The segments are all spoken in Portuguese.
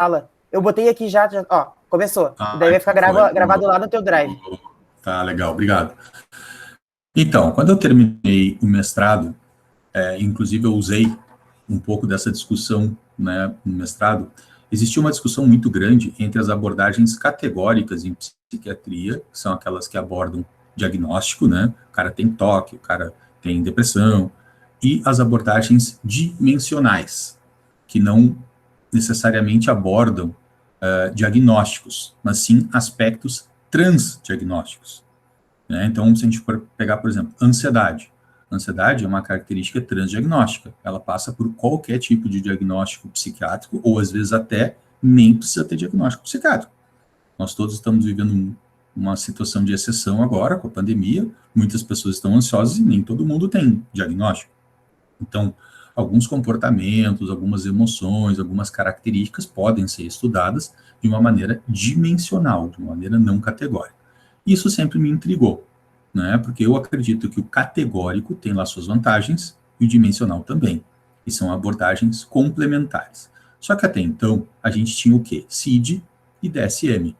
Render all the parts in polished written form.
fala. Eu botei aqui já ó, começou. E daí vai ficar gravado lá no teu drive. Tá, legal, obrigado. Então, quando eu terminei o mestrado, inclusive eu usei um pouco dessa discussão, né, no mestrado, existia uma discussão muito grande entre as abordagens categóricas em psiquiatria, que são aquelas que abordam diagnóstico, né, o cara tem toque, o cara tem depressão, e as abordagens dimensionais, que não necessariamente abordam diagnósticos, mas sim aspectos transdiagnósticos. Né? Então, se a gente for pegar, por exemplo, ansiedade. Ansiedade é uma característica transdiagnóstica. Ela passa por qualquer tipo de diagnóstico psiquiátrico, ou às vezes até nem precisa ter diagnóstico psiquiátrico. Nós todos estamos vivendo uma situação de exceção agora, com a pandemia. Muitas pessoas estão ansiosas e nem todo mundo tem diagnóstico. Então, alguns comportamentos, algumas emoções, algumas características podem ser estudadas de uma maneira dimensional, de uma maneira não categórica. Isso sempre me intrigou, né? Porque eu acredito que o categórico tem lá suas vantagens e o dimensional também, e são abordagens complementares. Só que até então, a gente tinha o quê? CID e DSM.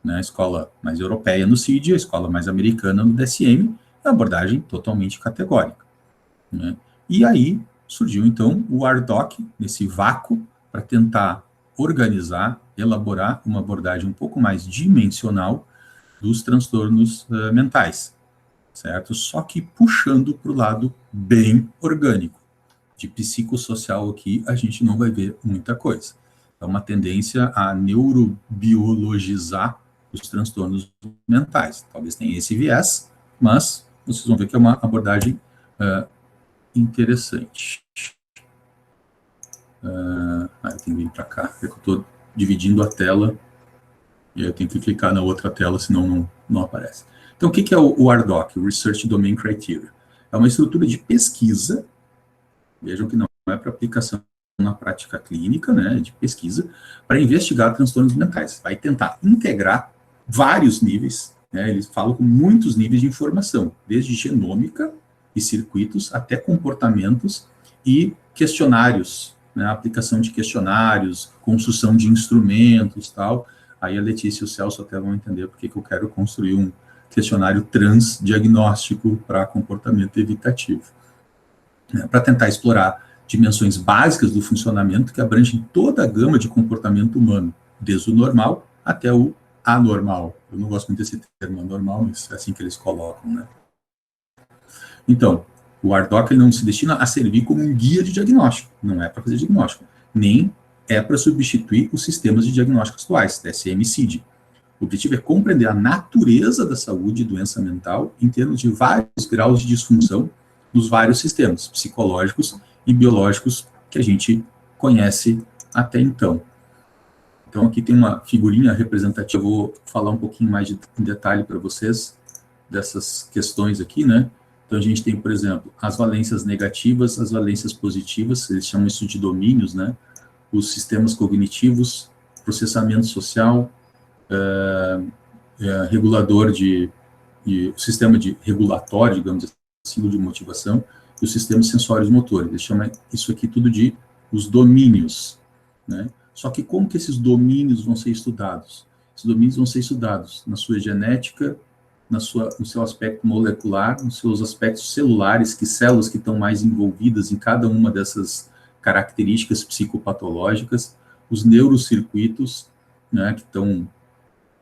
Né? A escola mais europeia no CID, a escola mais americana no DSM, é uma abordagem totalmente categórica. Né? E aí surgiu, então, o ARDOC, nesse vácuo, para tentar organizar, elaborar uma abordagem um pouco mais dimensional dos transtornos mentais, certo? Só que puxando para o lado bem orgânico. De psicossocial aqui, a gente não vai ver muita coisa. É uma tendência a neurobiologizar os transtornos mentais. Talvez tenha esse viés, mas vocês vão ver que é uma abordagem interessante. Eu tenho que vir para cá, porque eu estou dividindo a tela e aí eu tenho que clicar na outra tela, senão não aparece. Então, o que é o RDoC, o Research Domain Criteria? É uma estrutura de pesquisa, vejam que não é para aplicação na prática clínica, né, de pesquisa, para investigar transtornos mentais. Vai tentar integrar vários níveis, né, eles falam com muitos níveis de informação, desde genômica e circuitos até comportamentos e questionários, né, aplicação de questionários, construção de instrumentos, tal. Aí a Letícia e o Celso até vão entender porque que eu quero construir um questionário transdiagnóstico para comportamento evitativo. Né, para tentar explorar dimensões básicas do funcionamento que abrangem toda a gama de comportamento humano, desde o normal até o anormal. Eu não gosto muito desse termo anormal, mas é assim que eles colocam, né? Então, o RDoC ele não se destina a servir como um guia de diagnóstico, não é para fazer diagnóstico, nem é para substituir os sistemas de diagnóstico atuais, DSM e CID. O objetivo é compreender a natureza da saúde e doença mental em termos de vários graus de disfunção nos vários sistemas psicológicos e biológicos que a gente conhece até então. Então, aqui tem uma figurinha representativa, eu vou falar um pouquinho mais em detalhe para vocês dessas questões aqui, né? Então, a gente tem, por exemplo, as valências negativas, as valências positivas, eles chamam isso de domínios, né? Os sistemas cognitivos, processamento social, regulador o sistema de regulatório, digamos assim, de motivação, e os sistemas sensórios motores. Eles chamam isso aqui tudo de os domínios, né? Só que como que esses domínios vão ser estudados? Esses domínios vão ser estudados na sua genética, no seu aspecto molecular, nos seus aspectos celulares, que células que estão mais envolvidas em cada uma dessas características psicopatológicas, os neurocircuitos, né, que estão,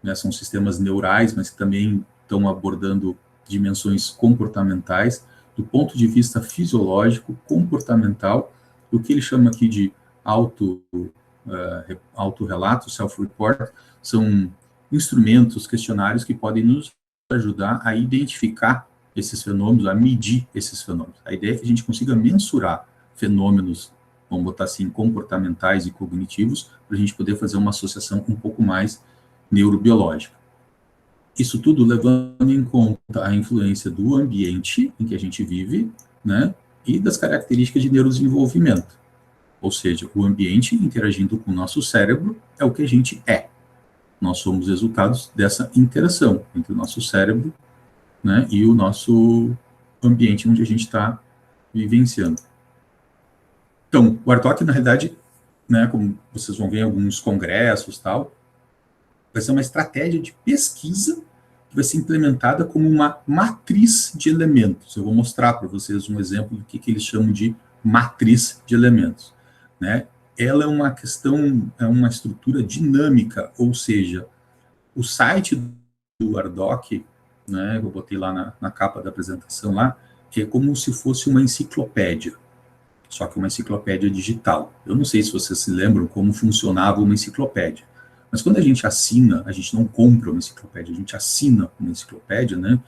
né, são sistemas neurais, mas que também estão abordando dimensões comportamentais, do ponto de vista fisiológico, comportamental, o que ele chama aqui de autorrelato, self-report, são instrumentos, questionários que podem nos ajudar a identificar esses fenômenos, a medir esses fenômenos. A ideia é que a gente consiga mensurar fenômenos, vamos botar assim, comportamentais e cognitivos, para a gente poder fazer uma associação um pouco mais neurobiológica. Isso tudo levando em conta a influência do ambiente em que a gente vive, né, e das características de neurodesenvolvimento. Ou seja, o ambiente interagindo com o nosso cérebro é o que a gente é. Nós somos resultados dessa interação entre o nosso cérebro, né, e o nosso ambiente onde a gente está vivenciando. Então, o RDoC, na realidade, né, como vocês vão ver em alguns congressos e tal, vai ser uma estratégia de pesquisa que vai ser implementada como uma matriz de elementos. Eu vou mostrar para vocês um exemplo do que eles chamam de matriz de elementos, né? Ela é uma questão, é uma estrutura dinâmica, ou seja, o site do Ardoc, né, eu botei lá na capa da apresentação lá, que é como se fosse uma enciclopédia, só que uma enciclopédia digital. Eu não sei se vocês se lembram como funcionava uma enciclopédia, mas quando a gente assina, a gente não compra uma enciclopédia, a gente assina uma enciclopédia, né,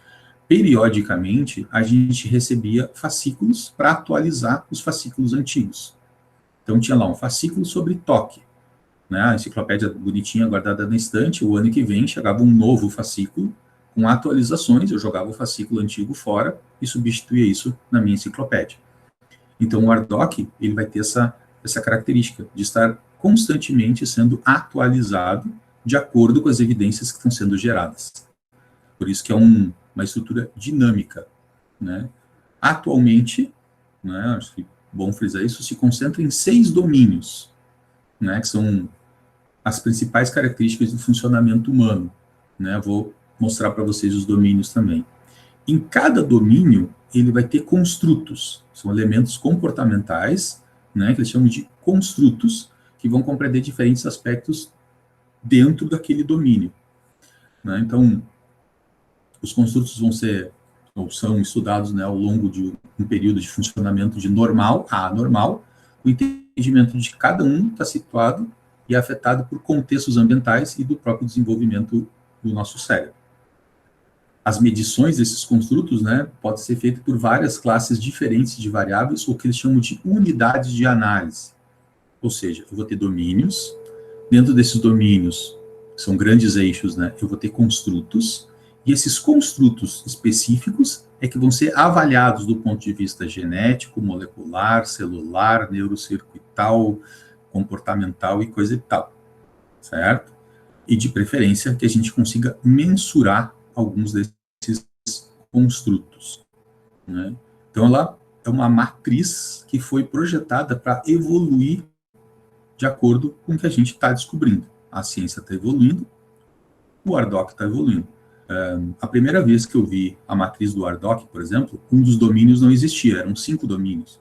periodicamente a gente recebia fascículos para atualizar os fascículos antigos. Então tinha lá um fascículo sobre toque, né, a enciclopédia bonitinha guardada na estante, o ano que vem chegava um novo fascículo com atualizações, eu jogava o fascículo antigo fora e substituía isso na minha enciclopédia. Então, o Ardoc, ele vai ter essa característica de estar constantemente sendo atualizado de acordo com as evidências que estão sendo geradas. Por isso que é uma estrutura dinâmica, né? Atualmente, né, acho que é bom frisar isso, se concentra em 6 domínios, né, que são as principais características do funcionamento humano, né? Vou mostrar para vocês os domínios também. Em cada domínio, ele vai ter construtos, são elementos comportamentais, né, que eles chamam de construtos, que vão compreender diferentes aspectos dentro daquele domínio, né? Então, os construtos vão ser, ou são estudados, né, ao longo de um período de funcionamento de normal a anormal, o entendimento de cada um está situado e é afetado por contextos ambientais e do próprio desenvolvimento do nosso cérebro. As medições desses construtos, né, pode ser feita por várias classes diferentes de variáveis, ou que eles chamam de unidades de análise. Ou seja, eu vou ter domínios, dentro desses domínios, que são grandes eixos, né, eu vou ter construtos, e esses construtos específicos é que vão ser avaliados do ponto de vista genético, molecular, celular, neurocircuital, comportamental e coisa e tal, certo? E de preferência que a gente consiga mensurar alguns desses construtos, né? Então, ela é uma matriz que foi projetada para evoluir de acordo com o que a gente está descobrindo. A ciência está evoluindo, o Ardoc está evoluindo. A primeira vez que eu vi a matriz do Ardoc, por exemplo, um dos domínios não existia, eram 5 domínios.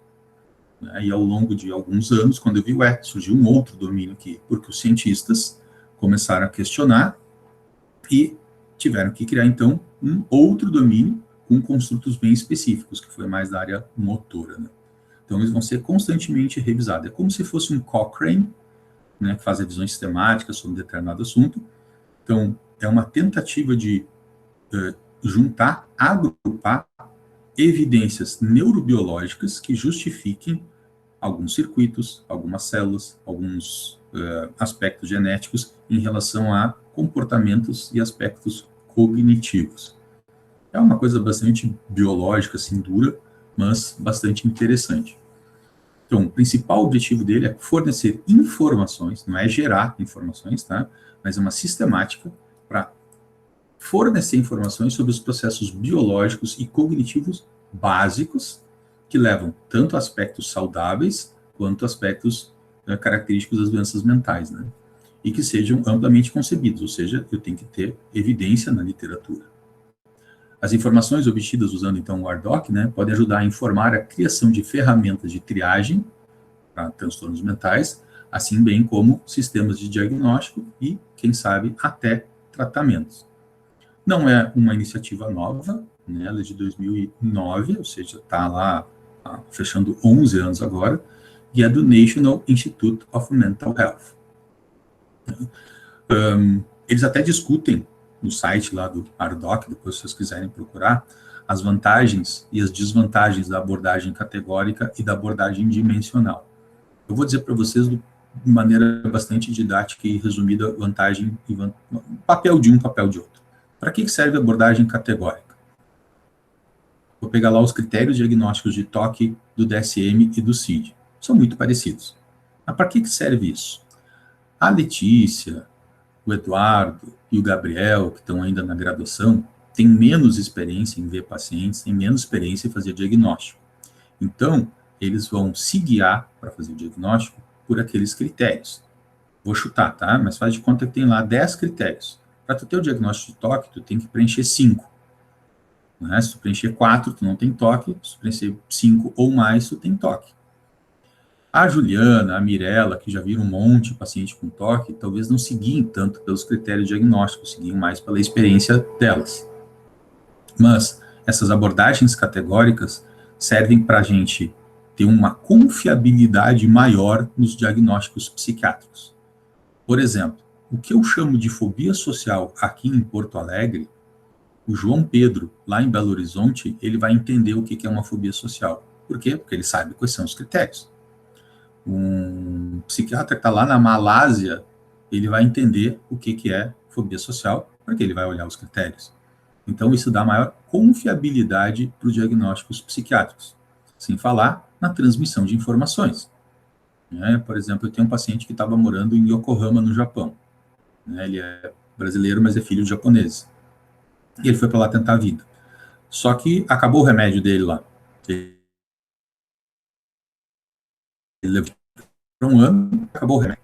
Né? E ao longo de alguns anos, quando eu vi, surgiu um outro domínio aqui, porque os cientistas começaram a questionar e tiveram que criar, então, um outro domínio com construtos bem específicos, que foi mais da área motora, né? Então, eles vão ser constantemente revisados. É como se fosse um Cochrane, né, que faz revisões sistemáticas sobre um determinado assunto. Então, é uma tentativa de juntar, agrupar evidências neurobiológicas que justifiquem alguns circuitos, algumas células, alguns aspectos genéticos em relação a comportamentos e aspectos cognitivos. É uma coisa bastante biológica, assim, dura, mas bastante interessante. Então, o principal objetivo dele é fornecer informações, não é gerar informações, tá? Mas é uma sistemática para fornecer informações sobre os processos biológicos e cognitivos básicos que levam tanto a aspectos saudáveis quanto a aspectos característicos das doenças mentais, né? E que sejam amplamente concebidos, ou seja, eu tenho que ter evidência na literatura. As informações obtidas usando, então, o Ardoc, né, podem ajudar a informar a criação de ferramentas de triagem para transtornos mentais, assim bem como sistemas de diagnóstico e, quem sabe, até tratamentos. Não é uma iniciativa nova, né, ela é de 2009, ou seja, está lá fechando 11 anos agora, e é do National Institute of Mental Health. Eles até discutem no site lá do Ardoc, depois se vocês quiserem procurar, as vantagens e as desvantagens da abordagem categórica e da abordagem dimensional. Eu vou dizer para vocês de maneira bastante didática e resumida vantagem e papel de um, papel de outro. Para que serve a abordagem categórica? Vou pegar lá os critérios diagnósticos de toque do DSM e do CID. São muito parecidos. Mas para que serve isso? A Letícia, o Eduardo e o Gabriel, que estão ainda na graduação, têm menos experiência em ver pacientes, têm menos experiência em fazer diagnóstico. Então, eles vão se guiar para fazer o diagnóstico por aqueles critérios. Vou chutar, tá? Mas faz de conta que tem lá 10 critérios. Para tu ter o diagnóstico de toque, tu tem que preencher 5. Né? Se tu preencher 4, tu não tem toque. Se tu preencher 5 ou mais, tu tem toque. A Juliana, a Mirella, que já viram um monte de paciente com toque, talvez não seguiem tanto pelos critérios diagnósticos, seguiam mais pela experiência delas. Mas essas abordagens categóricas servem para a gente ter uma confiabilidade maior nos diagnósticos psiquiátricos. Por exemplo, o que eu chamo de fobia social aqui em Porto Alegre, o João Pedro, lá em Belo Horizonte, ele vai entender o que é uma fobia social. Por quê? Porque ele sabe quais são os critérios. Um psiquiatra que está lá na Malásia, ele vai entender o que é fobia social, porque ele vai olhar os critérios. Então, isso dá maior confiabilidade para os diagnósticos psiquiátricos, sem falar na transmissão de informações. Né? Por exemplo, eu tenho um paciente que estava morando em Yokohama, no Japão. Né? Ele é brasileiro, mas é filho de japonês. E ele foi para lá tentar a vida. Só que acabou o remédio dele lá. Ele levou para um ano, acabou o remédio.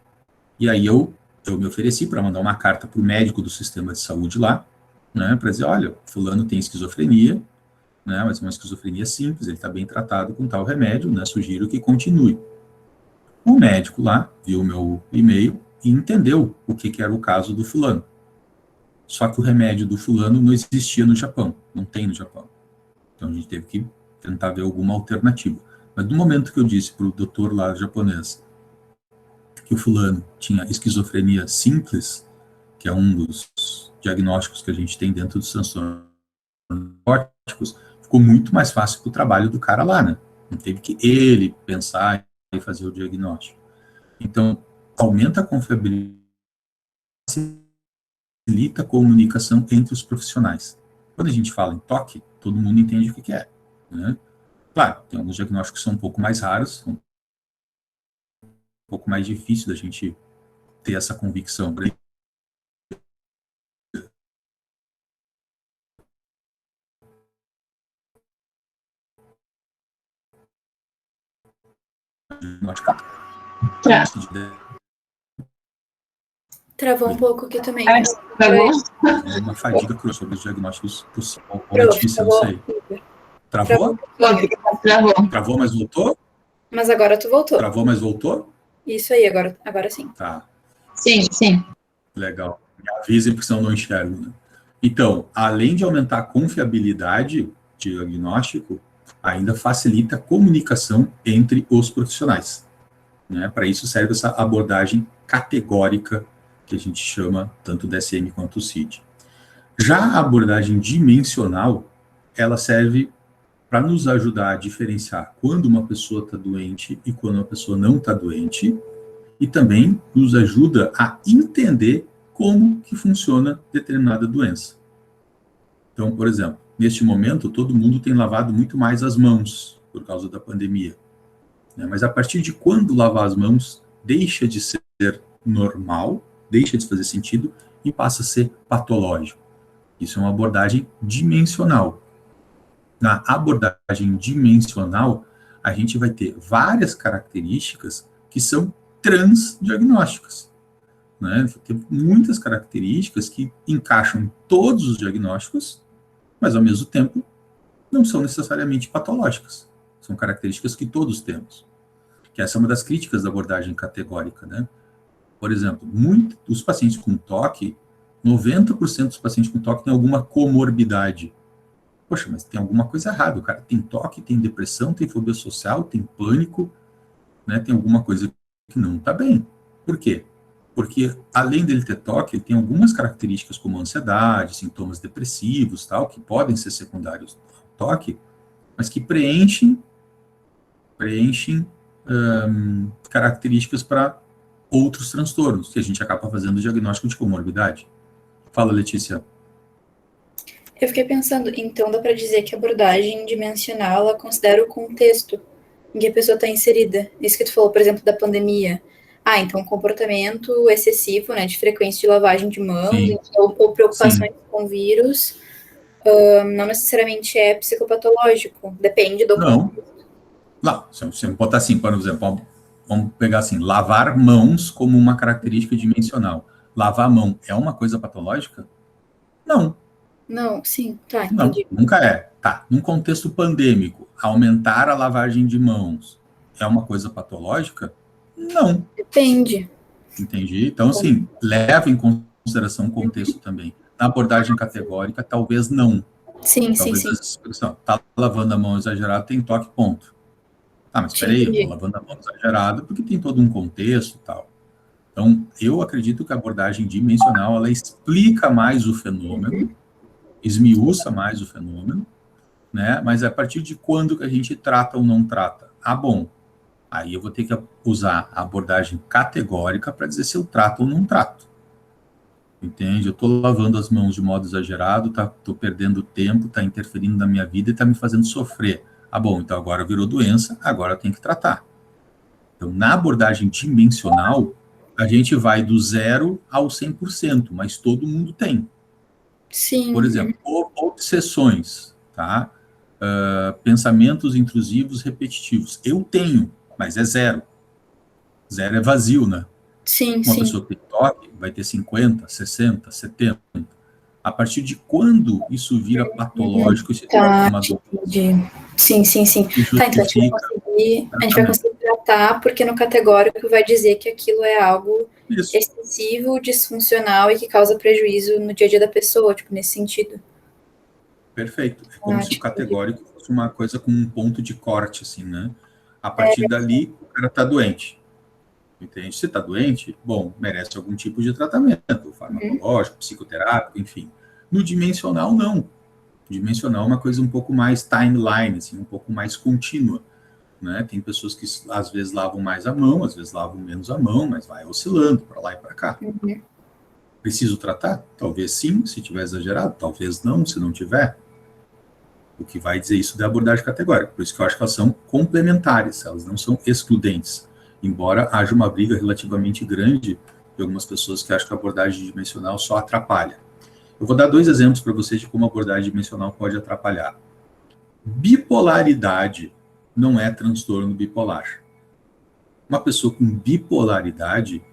E aí eu me ofereci para mandar uma carta para o médico do sistema de saúde lá, né, para dizer, olha, fulano tem esquizofrenia, né, mas é uma esquizofrenia simples, ele está bem tratado com tal remédio, né, sugiro que continue. O médico lá viu o meu e-mail e entendeu o que era o caso do fulano. Só que o remédio do fulano não existia no Japão, não tem no Japão. Então a gente teve que tentar ver alguma alternativa. Mas no momento que eu disse para o doutor lá japonês que o fulano tinha esquizofrenia simples, que é um dos diagnósticos que a gente tem dentro dos transtornos psicóticos, ficou muito mais fácil para o trabalho do cara lá, né? Não teve que ele pensar e fazer o diagnóstico. Então, aumenta a confiabilidade, facilita a comunicação entre os profissionais. Quando a gente fala em toque, todo mundo entende o que é, né? Claro, tem alguns diagnósticos que são um pouco mais raros, um pouco mais difícil da gente ter essa convicção. Travou um pouco aqui também. Travou? Uma fadiga cruz sobre os diagnósticos possíveis. Não sei. Travou? Travou, mas voltou? Mas agora tu voltou. Travou, mas voltou? Isso aí, agora sim. Tá. Sim. Legal. Me avisem, porque senão eu não enxergo. Né? Então, além de aumentar a confiabilidade de diagnóstico, ainda facilita a comunicação entre os profissionais. Né? Para isso serve essa abordagem categórica que a gente chama tanto o DSM quanto o CID. Já a abordagem dimensional, ela serve para nos ajudar a diferenciar quando uma pessoa está doente e quando uma pessoa não está doente, e também nos ajuda a entender como que funciona determinada doença. Então, por exemplo, neste momento, todo mundo tem lavado muito mais as mãos por causa da pandemia. Né? Mas a partir de quando lavar as mãos deixa de ser normal, deixa de fazer sentido e passa a ser patológico. Isso é uma abordagem dimensional. Na abordagem dimensional, a gente vai ter várias características que são transdiagnósticas. Né? Tem muitas características que encaixam em todos os diagnósticos, mas ao mesmo tempo não são necessariamente patológicas. São características que todos temos. Que essa é uma das críticas da abordagem categórica, né? Por exemplo, os pacientes com toque, 90% dos pacientes com toque têm alguma comorbidade. Poxa, mas tem alguma coisa errada. O cara tem toque, tem depressão, tem fobia social, tem pânico, né? Tem alguma coisa que não está bem. Por quê? Porque, além dele ter toque, ele tem algumas características como ansiedade, sintomas depressivos, tal, que podem ser secundários ao toque, mas que preenchem características para outros transtornos, que a gente acaba fazendo o diagnóstico de comorbidade. Fala, Letícia. Eu fiquei pensando, então dá para dizer que a abordagem dimensional, ela considera o contexto em que a pessoa está inserida. Isso que tu falou, por exemplo, da pandemia. Então comportamento excessivo, né, de frequência de lavagem de mãos, ou preocupações com vírus, não necessariamente é psicopatológico, depende do contexto. Não, se você botar assim, por exemplo, vamos pegar assim, lavar mãos como uma característica dimensional. Lavar a mão é uma coisa patológica? Não. Não, sim, tá, Não, entendi. nunca é. Tá, num contexto pandêmico, aumentar a lavagem de mãos é uma coisa patológica? Não. Depende. Entendi. Então, assim, leva em consideração o contexto também. Na abordagem categórica, talvez não. Sim, sim, Talvez sim. essa expressão, tá lavando a mão exagerado, tem toque, ponto. Ah, mas espera aí, eu tô lavando a mão exagerado porque tem todo um contexto e tal. Então, eu acredito que a abordagem dimensional, ela explica mais o fenômeno, esmiuça mais o fenômeno, né? Mas a partir de quando que a gente trata ou não trata? Ah, bom, aí eu vou ter que usar a abordagem categórica para dizer se eu trato ou não trato. Entende? Eu estou lavando as mãos de modo exagerado, estou perdendo tempo, está interferindo na minha vida e está me fazendo sofrer. Ah, bom, então agora virou doença, agora tem que tratar. Então, na abordagem dimensional, a gente vai do 0 ao 100%, mas todo mundo tem. Sim. Por exemplo, obsessões, tá? Pensamentos intrusivos repetitivos. Eu tenho, mas é 0. 0 é vazio, né? Sim, Uma sim. pessoa que tem toque vai ter 50, 60, 70. A partir de quando isso vira patológico, isso Tá, uma doença entendi. Sim, sim, sim. que Tá, então a gente vai conseguir tratar, porque no categórico vai dizer que aquilo é algo isso. excessivo, disfuncional e que causa prejuízo no dia a dia da pessoa, tipo, nesse sentido. Perfeito. É como se o categórico fosse uma coisa com um ponto de corte, assim, né? A partir dali, o cara tá doente. Entende? Se tá doente, bom, merece algum tipo de tratamento, farmacológico, psicoterápico, enfim. No dimensional, não. Dimensional é uma coisa um pouco mais timeline, assim, um pouco mais contínua, né? Tem pessoas que às vezes lavam mais a mão, às vezes lavam menos a mão, mas vai oscilando para lá e para cá. Preciso tratar? Talvez sim, se tiver exagerado, talvez não, se não tiver. O que vai dizer isso da abordagem categórica. Por isso que eu acho que elas são complementares, elas não são excludentes. Embora haja uma briga relativamente grande de algumas pessoas que acham que a abordagem dimensional só atrapalha. Eu vou dar 2 exemplos para vocês de como a abordagem dimensional pode atrapalhar. Bipolaridade não é transtorno bipolar. Uma pessoa com bipolaridade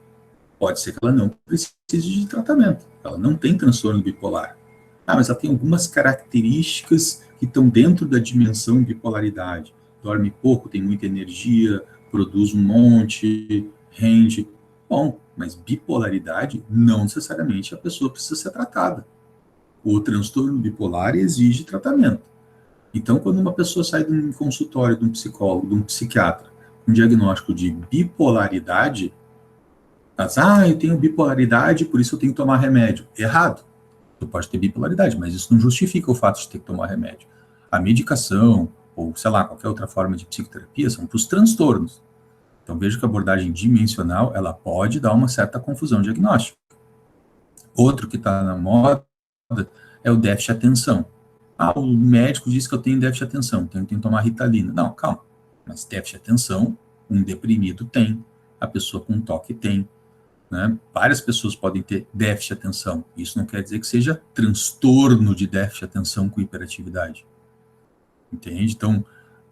pode ser que ela não precise de tratamento. Ela não tem transtorno bipolar. Ah, mas ela tem algumas características que estão dentro da dimensão bipolaridade. Dorme pouco, tem muita energia, produz um monte, rende. Bom, mas bipolaridade não necessariamente a pessoa precisa ser tratada. O transtorno bipolar exige tratamento. Então, quando uma pessoa sai de um consultório de um psicólogo, de um psiquiatra, com um diagnóstico de bipolaridade, eu tenho bipolaridade, por isso eu tenho que tomar remédio. Errado. Você pode ter bipolaridade, mas isso não justifica o fato de ter que tomar remédio. A medicação, ou sei lá, qualquer outra forma de psicoterapia, são para os transtornos. Então, vejo que a abordagem dimensional, ela pode dar uma certa confusão diagnóstica. Outro que está na moda é o déficit de atenção. O médico disse que eu tenho déficit de atenção, tenho que tomar Ritalina. Não, calma. Mas déficit de atenção, um deprimido tem, a pessoa com toque tem. Né? Várias pessoas podem ter déficit de atenção. Isso não quer dizer que seja transtorno de déficit de atenção com hiperatividade. Entende? Então,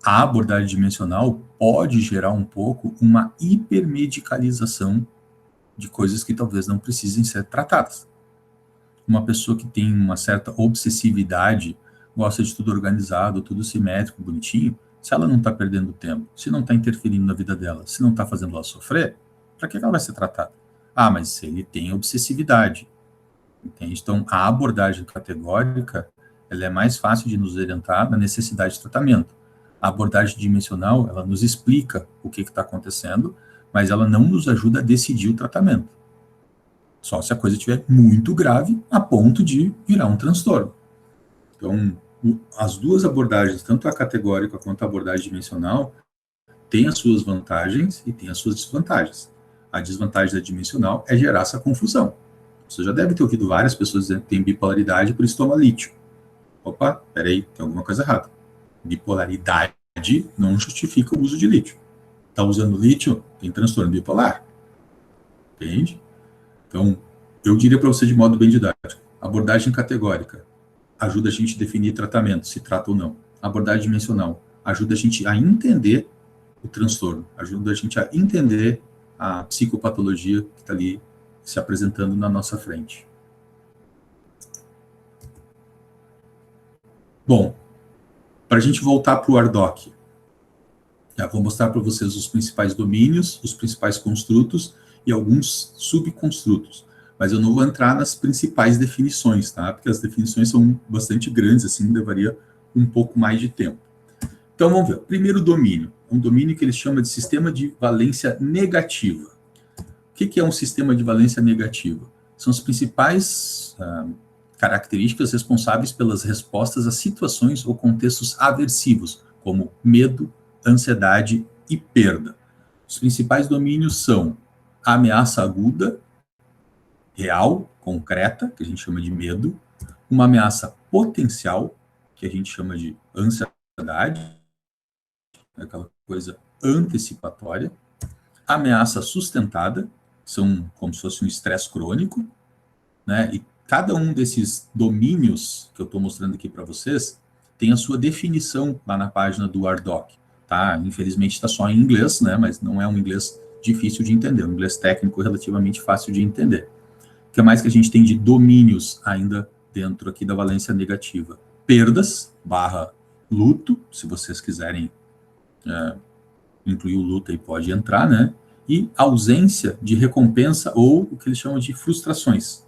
a abordagem dimensional pode gerar um pouco uma hipermedicalização de coisas que talvez não precisem ser tratadas. Uma pessoa que tem uma certa obsessividade, gosta de tudo organizado, tudo simétrico, bonitinho, se ela não está perdendo tempo, se não está interferindo na vida dela, se não está fazendo ela sofrer, para que ela vai ser tratada? Mas ele tem obsessividade. Entende? Então, a abordagem categórica, ela é mais fácil de nos orientar na necessidade de tratamento. A abordagem dimensional, ela nos explica o que está acontecendo, mas ela não nos ajuda a decidir o tratamento. Só se a coisa estiver muito grave, a ponto de virar um transtorno. Então, as duas abordagens, tanto a categórica quanto a abordagem dimensional, têm as suas vantagens e têm as suas desvantagens. A desvantagem da dimensional é gerar essa confusão. Você já deve ter ouvido várias pessoas dizendo que tem bipolaridade, por isso toma lítio. Opa, peraí, tem alguma coisa errada. Bipolaridade não justifica o uso de lítio. Está usando lítio, tem transtorno bipolar. Entende? Então, eu diria para você de modo bem didático, abordagem categórica ajuda a gente a definir tratamento, se trata ou não. A abordagem dimensional ajuda a gente a entender o transtorno, ajuda a gente a entender a psicopatologia que está ali se apresentando na nossa frente. Bom, para a gente voltar para o ARDOC, já vou mostrar para vocês os principais domínios, os principais construtos e alguns subconstrutos. Mas eu não vou entrar nas principais definições, tá? Porque as definições são bastante grandes, assim, levaria um pouco mais de tempo. Então, vamos ver. Primeiro domínio. É um domínio que ele chama de sistema de valência negativa. O que é um sistema de valência negativa? São as principais características responsáveis pelas respostas a situações ou contextos aversivos, como medo, ansiedade e perda. Os principais domínios são a ameaça aguda, real, concreta, que a gente chama de medo, uma ameaça potencial, que a gente chama de ansiedade, aquela coisa antecipatória, ameaça sustentada, são como se fosse um estresse crônico, né? E cada um desses domínios que eu estou mostrando aqui para vocês tem a sua definição lá na página do ARDOC, tá? Infelizmente está só em inglês, né? Mas não é um inglês difícil de entender, um inglês técnico relativamente fácil de entender. O que mais que a gente tem de domínios ainda dentro aqui da valência negativa? Perdas, luto, se vocês quiserem incluir o luto aí pode entrar, né? E ausência de recompensa ou o que eles chamam de frustrações.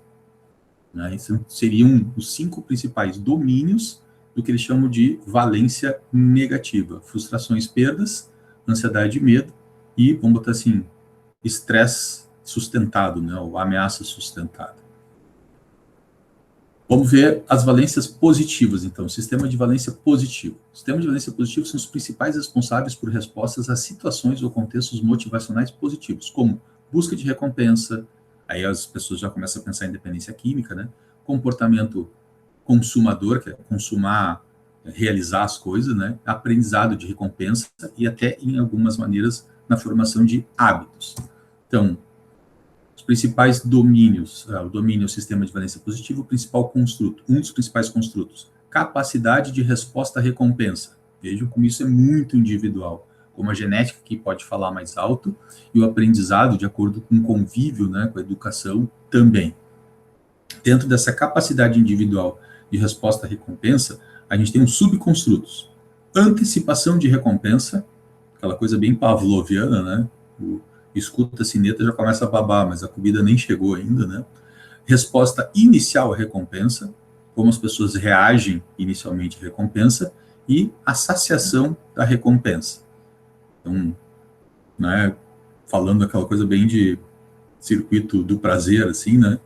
Né? Esses seriam os 5 principais domínios do que eles chamam de valência negativa. Frustrações, perdas, ansiedade e medo e, vamos botar assim, estresse sustentado, né? Ou ameaça sustentada. Vamos ver as valências positivas, então. Sistema de valência positivo. Sistemas de valência positivo são os principais responsáveis por respostas a situações ou contextos motivacionais positivos, como busca de recompensa, aí as pessoas já começam a pensar em dependência química, né? Comportamento consumador, que é consumar, realizar as coisas, né? Aprendizado de recompensa e até, em algumas maneiras, na formação de hábitos. Então, os principais domínios, o domínio é o sistema de valência positiva, o principal construto, um dos principais construtos, capacidade de resposta à recompensa. Vejam como isso é muito individual, como a genética que pode falar mais alto e o aprendizado de acordo com o convívio, né, com a educação também. Dentro dessa capacidade individual de resposta à recompensa, a gente tem os subconstrutos. Antecipação de recompensa, aquela coisa bem pavloviana, né? Escuta a sineta, já começa a babar, mas a comida nem chegou ainda, né? Resposta inicial à recompensa, como as pessoas reagem inicialmente à recompensa, e a saciação da recompensa. Então, né, falando aquela coisa bem de circuito do prazer, assim, né?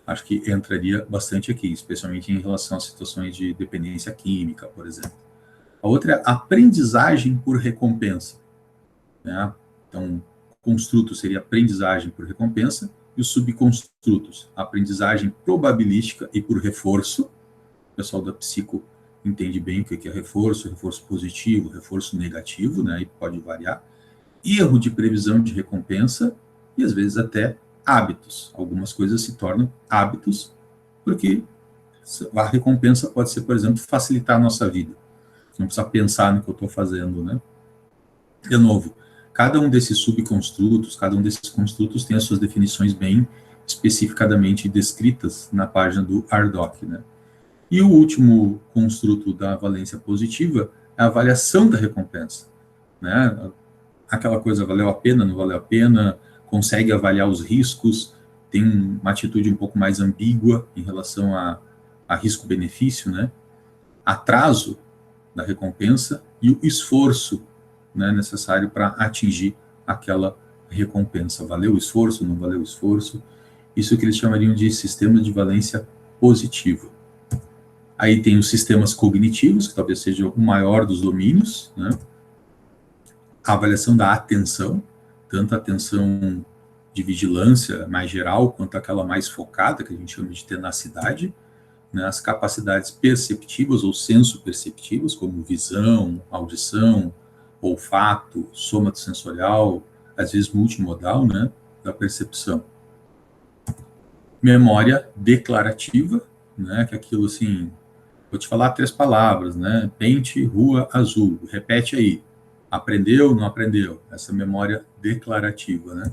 Acho que entraria bastante aqui, especialmente em relação a situações de dependência química, por exemplo. A outra é a aprendizagem por recompensa, né? Então, construto seria aprendizagem por recompensa, e os subconstrutos, aprendizagem probabilística e por reforço. O pessoal da psico entende bem o que é reforço positivo, reforço negativo, né? E pode variar. Erro de previsão de recompensa e, às vezes, até hábitos. Algumas coisas se tornam hábitos, porque a recompensa pode ser, por exemplo, facilitar a nossa vida. Não precisa pensar no que eu estou fazendo, né? De novo, cada um desses subconstrutos, cada um desses construtos tem as suas definições bem especificadamente descritas na página do ARDOC, né? E o último construto da valência positiva é a avaliação da recompensa, né? Aquela coisa, valeu a pena, não valeu a pena, consegue avaliar os riscos, tem uma atitude um pouco mais ambígua em relação a risco-benefício, né? Atraso da recompensa e o esforço, né, necessário para atingir aquela recompensa. Valeu o esforço, não valeu o esforço? Isso que eles chamariam de sistema de valência positiva. Aí tem os sistemas cognitivos, que talvez seja o maior dos domínios, né? A avaliação da atenção, tanto a atenção de vigilância mais geral, quanto aquela mais focada, que a gente chama de tenacidade, né? As capacidades perceptivas ou senso-perceptivas, como visão, audição, olfato, somatosensorial, às vezes multimodal, né, da percepção. Memória declarativa, né, que é aquilo assim, vou te falar 3 palavras, né, pente, rua, azul, repete aí. Aprendeu, não aprendeu? Essa memória declarativa, né?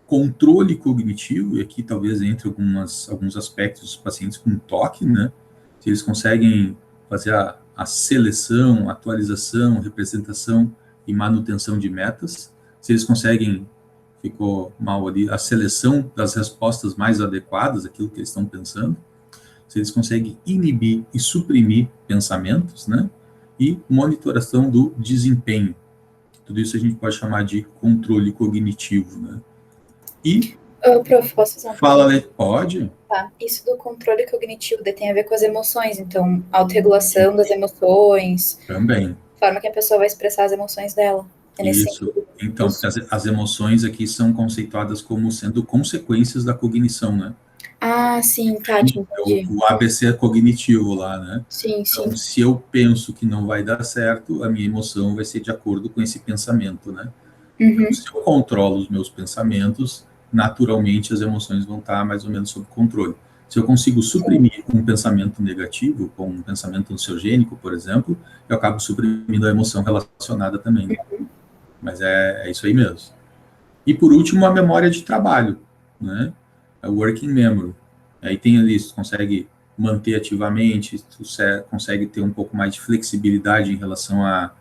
Controle cognitivo, e aqui talvez entre alguns aspectos dos pacientes com toque, né? Se eles conseguem fazer a seleção, atualização, representação e manutenção de metas, se eles conseguem, ficou mal ali, a seleção das respostas mais adequadas, aquilo que eles estão pensando, se eles conseguem inibir e suprimir pensamentos, né? E monitoração do desempenho. Tudo isso a gente pode chamar de controle cognitivo, né? E... Prof, posso fazer uma Fala, Lê, pode? Tá. Isso do controle cognitivo tem a ver com as emoções, então, autorregulação das emoções. Também. A forma que a pessoa vai expressar as emoções dela. É nesse Isso. sentido. Então, as emoções aqui são conceituadas como sendo consequências da cognição, né? Ah, sim, tá, te entendi. O ABC cognitivo lá, né? Sim, sim. Então, se eu penso que não vai dar certo, a minha emoção vai ser de acordo com esse pensamento, né? Então, se eu controlo os meus pensamentos, naturalmente as emoções vão estar mais ou menos sob controle. Se eu consigo suprimir um pensamento negativo, como um pensamento ansiogênico, por exemplo, eu acabo suprimindo a emoção relacionada também. Né? Mas é isso aí mesmo. E por último, a memória de trabalho, né? A working memory. Aí tem ali, você consegue manter ativamente, você consegue ter um pouco mais de flexibilidade em relação a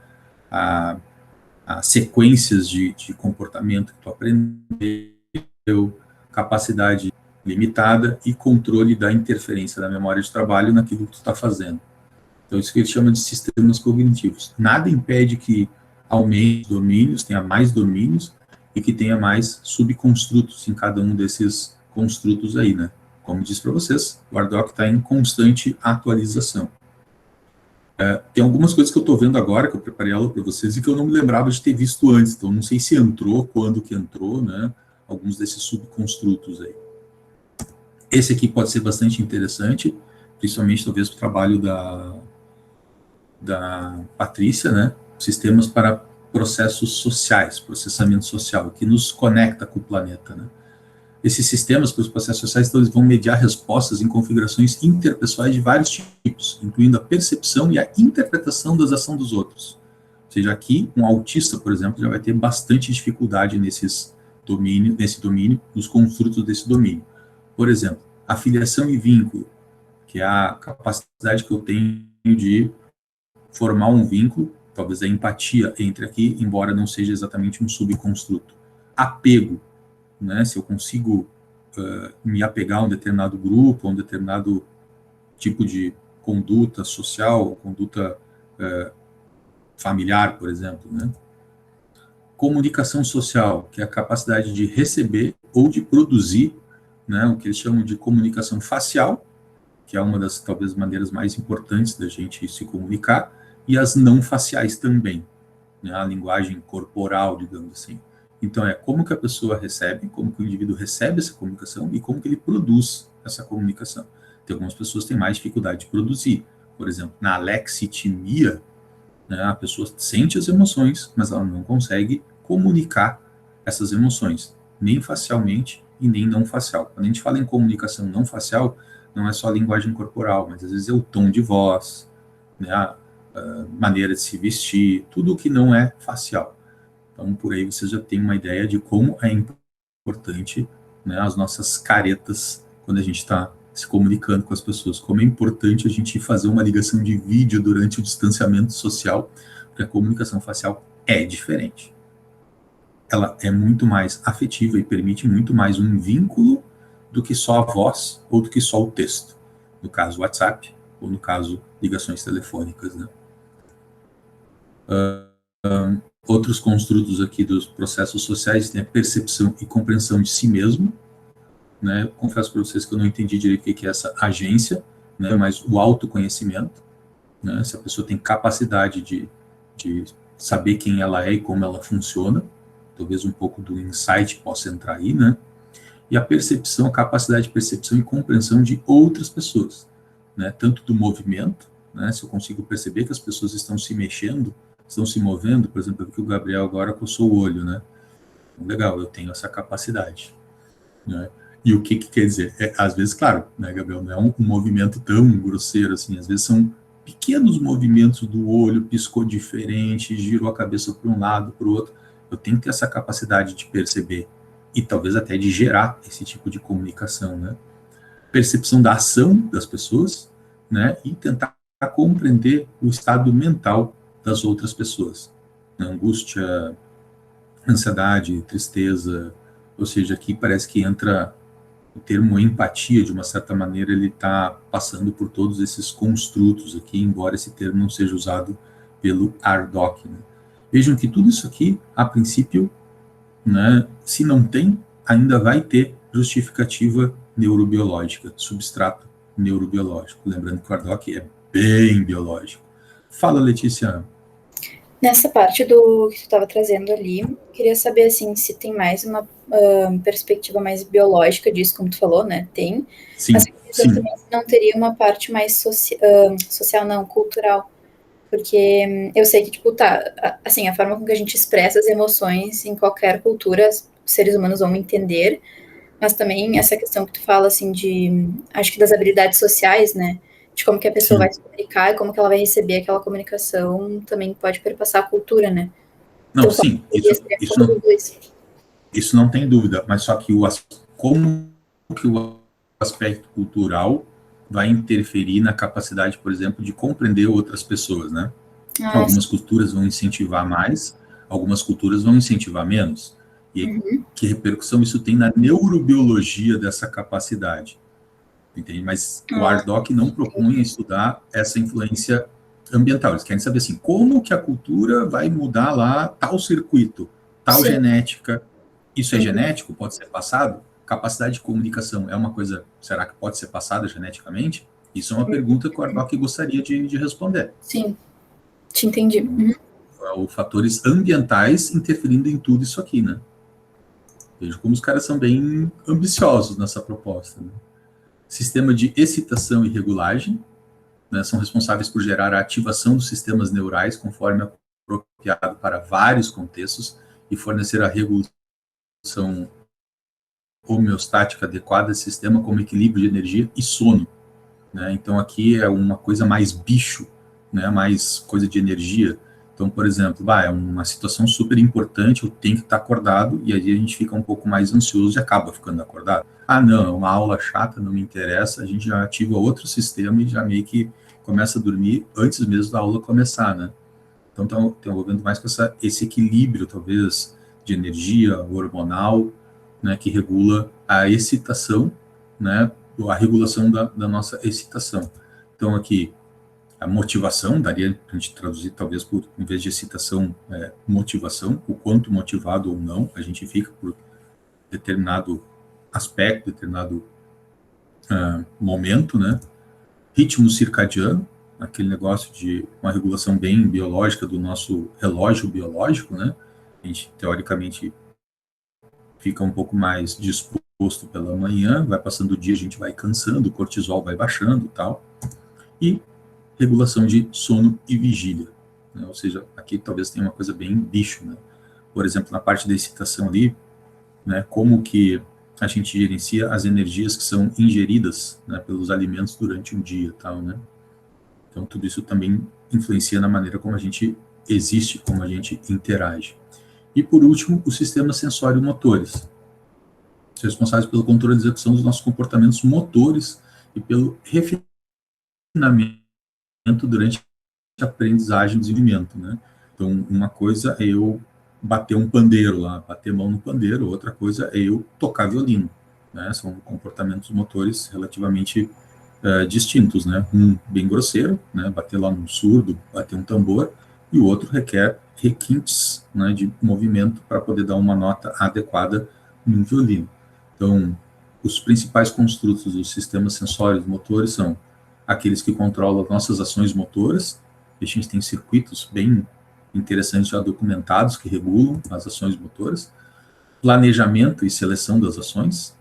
sequências de comportamento que tu aprendeu, capacidade limitada e controle da interferência da memória de trabalho naquilo que tu está fazendo. Então, isso que ele chama de sistemas cognitivos. Nada impede que aumente os domínios, tenha mais domínios e que tenha mais subconstrutos em cada um desses construtos aí, né? Como disse para vocês, o Ardoc está em constante atualização. Tem algumas coisas que eu estou vendo agora, que eu preparei aula para vocês, e que eu não me lembrava de ter visto antes. Então, não sei se entrou, quando que entrou, né? Alguns desses subconstrutos aí. Esse aqui pode ser bastante interessante, principalmente, talvez, para o trabalho da Patrícia, né? Sistemas para processos sociais, processamento social, que nos conecta com o planeta, né? Esses sistemas para os processos sociais, então, eles vão mediar respostas em configurações interpessoais de vários tipos, incluindo a percepção e a interpretação das ações dos outros. Ou seja, aqui, um autista, por exemplo, já vai ter bastante dificuldade nesse domínio, nos construtos desse domínio. Por exemplo, afiliação e vínculo, que é a capacidade que eu tenho de formar um vínculo, talvez a empatia entre aqui, embora não seja exatamente um subconstruto. Apego, né, se eu consigo me apegar a um determinado grupo, a um determinado tipo de conduta social, conduta familiar, por exemplo, né? Comunicação social, que é a capacidade de receber ou de produzir, né, o que eles chamam de comunicação facial, que é uma das, talvez, maneiras mais importantes da gente se comunicar, e as não faciais também, né, a linguagem corporal, digamos assim. Então, como que a pessoa recebe, como que o indivíduo recebe essa comunicação e como que ele produz essa comunicação. Tem algumas pessoas que têm mais dificuldade de produzir. Por exemplo, na alexitimia, né, a pessoa sente as emoções, mas ela não consegue comunicar essas emoções, nem facialmente e nem não facial. Quando a gente fala em comunicação não facial, não é só a linguagem corporal, mas às vezes é o tom de voz, né, a maneira de se vestir, tudo o que não é facial. Então, por aí você já tem uma ideia de como é importante, né, as nossas caretas quando a gente está se comunicando com as pessoas. Como é importante a gente fazer uma ligação de vídeo durante o distanciamento social, porque a comunicação facial é diferente. Ela é muito mais afetiva e permite muito mais um vínculo do que só a voz ou do que só o texto. No caso, WhatsApp, ou no caso, ligações telefônicas, né? Outros construtos aqui dos processos sociais têm a percepção e compreensão de si mesmo, né? Eu confesso para vocês que eu não entendi direito o que é essa agência, né? Mas o autoconhecimento, né? Se a pessoa tem capacidade de saber quem ela é e como ela funciona, talvez um pouco do insight possa entrar aí, né? E a percepção, a capacidade de percepção e compreensão de outras pessoas, né? Tanto do movimento, né? Se eu consigo perceber que as pessoas estão se mexendo, estão se movendo, por exemplo, que o Gabriel agora coçou o olho, né? Legal, eu tenho essa capacidade, né? E o que quer dizer? Às vezes, claro, né, Gabriel, não é um movimento tão grosseiro assim, às vezes são pequenos movimentos do olho, piscou diferente, girou a cabeça para um lado, para o outro. Eu tenho que ter essa capacidade de perceber e talvez até de gerar esse tipo de comunicação, né? Percepção da ação das pessoas, né? E tentar compreender o estado mental das outras pessoas. Angústia, ansiedade, tristeza, ou seja, aqui parece que entra o termo empatia, de uma certa maneira, ele está passando por todos esses construtos aqui, embora esse termo não seja usado pelo Ardoc, né? Vejam que tudo isso aqui, a princípio, né, se não tem, ainda vai ter justificativa neurobiológica, substrato neurobiológico. Lembrando que o Ardoc é bem biológico. Fala, Letícia. Nessa parte do que tu estava trazendo ali, queria saber, assim, se tem mais uma perspectiva mais biológica disso, como tu falou, né? Tem. Sim, mas sim. também não teria uma parte mais social, não, cultural. Porque eu sei que, tipo, assim, a forma com que a gente expressa as emoções em qualquer cultura, os seres humanos vão entender, mas também essa questão que tu fala, assim, acho que das habilidades sociais, né? De como que a pessoa Sim. vai se comunicar e como que ela vai receber aquela comunicação, também pode perpassar a cultura, né? Não, Então, sim, isso não tem dúvida, mas só que como que o aspecto cultural vai interferir na capacidade, por exemplo, de compreender outras pessoas, né? Algumas culturas vão incentivar mais, algumas culturas vão incentivar menos. E aí, que repercussão isso tem na neurobiologia dessa capacidade? Entende? Mas o Ardoc não propunha estudar essa influência ambiental. Eles querem saber assim, como que a cultura vai mudar lá tal circuito, tal genética. Isso é genético? Pode ser passado? Capacidade de comunicação é uma coisa, será que pode ser passada geneticamente? Isso é uma pergunta que o Ardoc gostaria de responder. Sim, te entendi. Os fatores ambientais interferindo em tudo isso aqui, né? Vejo como os caras são bem ambiciosos nessa proposta, né? Sistema de excitação e regulagem, né, são responsáveis por gerar a ativação dos sistemas neurais conforme apropriado para vários contextos e fornecer a regulação homeostática adequada desse sistema como equilíbrio de energia e sono, né? Então aqui é uma coisa mais bicho, né, mais coisa de energia. Então, por exemplo, é uma situação super importante, eu tenho que estar acordado, e aí a gente fica um pouco mais ansioso e acaba ficando acordado. Ah, não, é uma aula chata, não me interessa, a gente já ativa outro sistema e já meio que começa a dormir antes mesmo da aula começar, né? Então, estou envolvendo mais com esse equilíbrio, talvez, de energia hormonal, né, que regula a excitação, né, a regulação da nossa excitação. Então, aqui, a motivação, daria para a gente traduzir, talvez, em vez de excitação, motivação, o quanto motivado ou não a gente fica por determinado aspecto, determinado momento, né? Ritmo circadiano, aquele negócio de uma regulação bem biológica do nosso relógio biológico, né? A gente, teoricamente, fica um pouco mais disposto pela manhã, vai passando o dia, a gente vai cansando, o cortisol vai baixando e tal. E regulação de sono e vigília, né? Ou seja, aqui talvez tenha uma coisa bem bicho, né? Por exemplo, na parte da excitação ali, né, como que a gente gerencia as energias que são ingeridas, né, pelos alimentos durante um dia, tal, né? Então tudo isso também influencia na maneira como a gente existe, como a gente interage. E por último, os sistemas sensório-motores, responsáveis pelo controle e execução dos nossos comportamentos motores e pelo refinamento durante a aprendizagem e desenvolvimento, né? Então, uma coisa é eu bater um pandeiro lá, bater mão no pandeiro, outra coisa é eu tocar violino, né? São comportamentos motores relativamente distintos, né? Um bem grosseiro, né? Bater lá num surdo, bater um tambor, e o outro requer requintes, né, de movimento para poder dar uma nota adequada no violino. Então, os principais construtos dos sistemas sensórios motores são aqueles que controlam as nossas ações motoras. A gente tem circuitos bem interessantes já documentados que regulam as ações motoras. Planejamento e seleção das ações.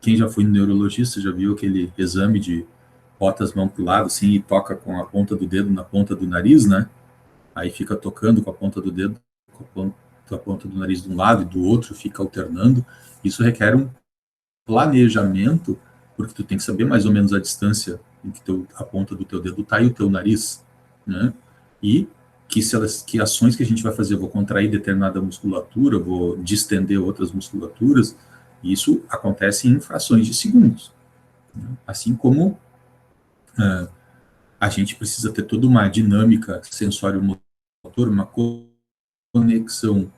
Quem já foi no neurologista já viu aquele exame de bota as mãos para o lado assim, e toca com a ponta do dedo na ponta do nariz, né? Aí fica tocando com a ponta do dedo, com a ponta do nariz de um lado e do outro, fica alternando. Isso requer um planejamento, porque tu tem que saber mais ou menos a distância em que a ponta do teu dedo está e o teu nariz, né? E que ações que a gente vai fazer, eu vou contrair determinada musculatura, vou distender outras musculaturas, isso acontece em frações de segundos. Né? Assim como a gente precisa ter toda uma dinâmica sensório-motor, uma conexão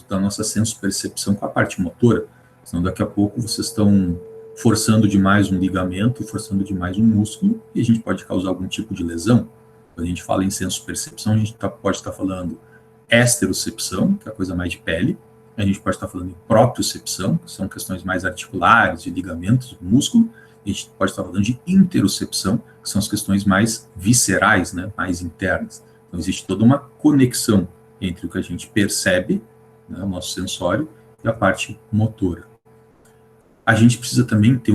da nossa senso-percepção com a parte motora, senão daqui a pouco vocês estão forçando demais um ligamento, forçando demais um músculo, e a gente pode causar algum tipo de lesão. Quando a gente fala em senso-percepção, a gente pode estar falando esterocepção, que é a coisa mais de pele, a gente pode estar falando em propriocepção, que são questões mais articulares, de ligamentos, músculo, e a gente pode estar falando de interocepção, que são as questões mais viscerais, né, mais internas. Então, existe toda uma conexão entre o que a gente percebe, né, o nosso sensório, e a parte motora. A gente precisa também ter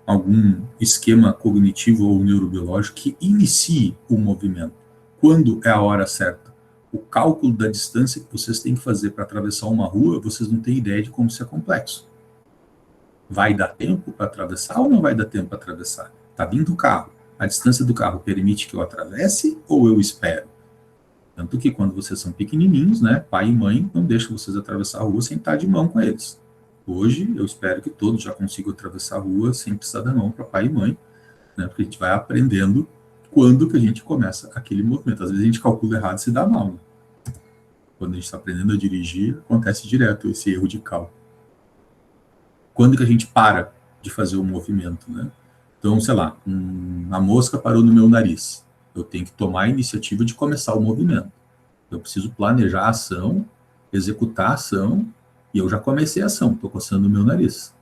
algum esquema cognitivo ou neurobiológico que inicie o movimento. Quando é a hora certa? O cálculo da distância que vocês têm que fazer para atravessar uma rua, vocês não têm ideia de como isso é complexo. Vai dar tempo para atravessar ou não vai dar tempo para atravessar? Está vindo o carro. A distância do carro permite que eu atravesse ou eu espero? Tanto que quando vocês são pequenininhos, né, pai e mãe não deixam vocês atravessar a rua sem estar de mão com eles. Hoje, eu espero que todos já consigam atravessar a rua sem precisar dar mão para pai e mãe, né, porque a gente vai aprendendo quando que a gente começa aquele movimento. Às vezes a gente calcula errado e se dá mal. Né? Quando a gente está aprendendo a dirigir, acontece direto esse erro de cálculo. Quando que a gente para de fazer o movimento, né? Então, sei lá, a mosca parou no meu nariz. Eu tenho que tomar a iniciativa de começar o movimento. Eu preciso planejar a ação, executar a ação, e eu já comecei a ação, estou coçando o meu nariz.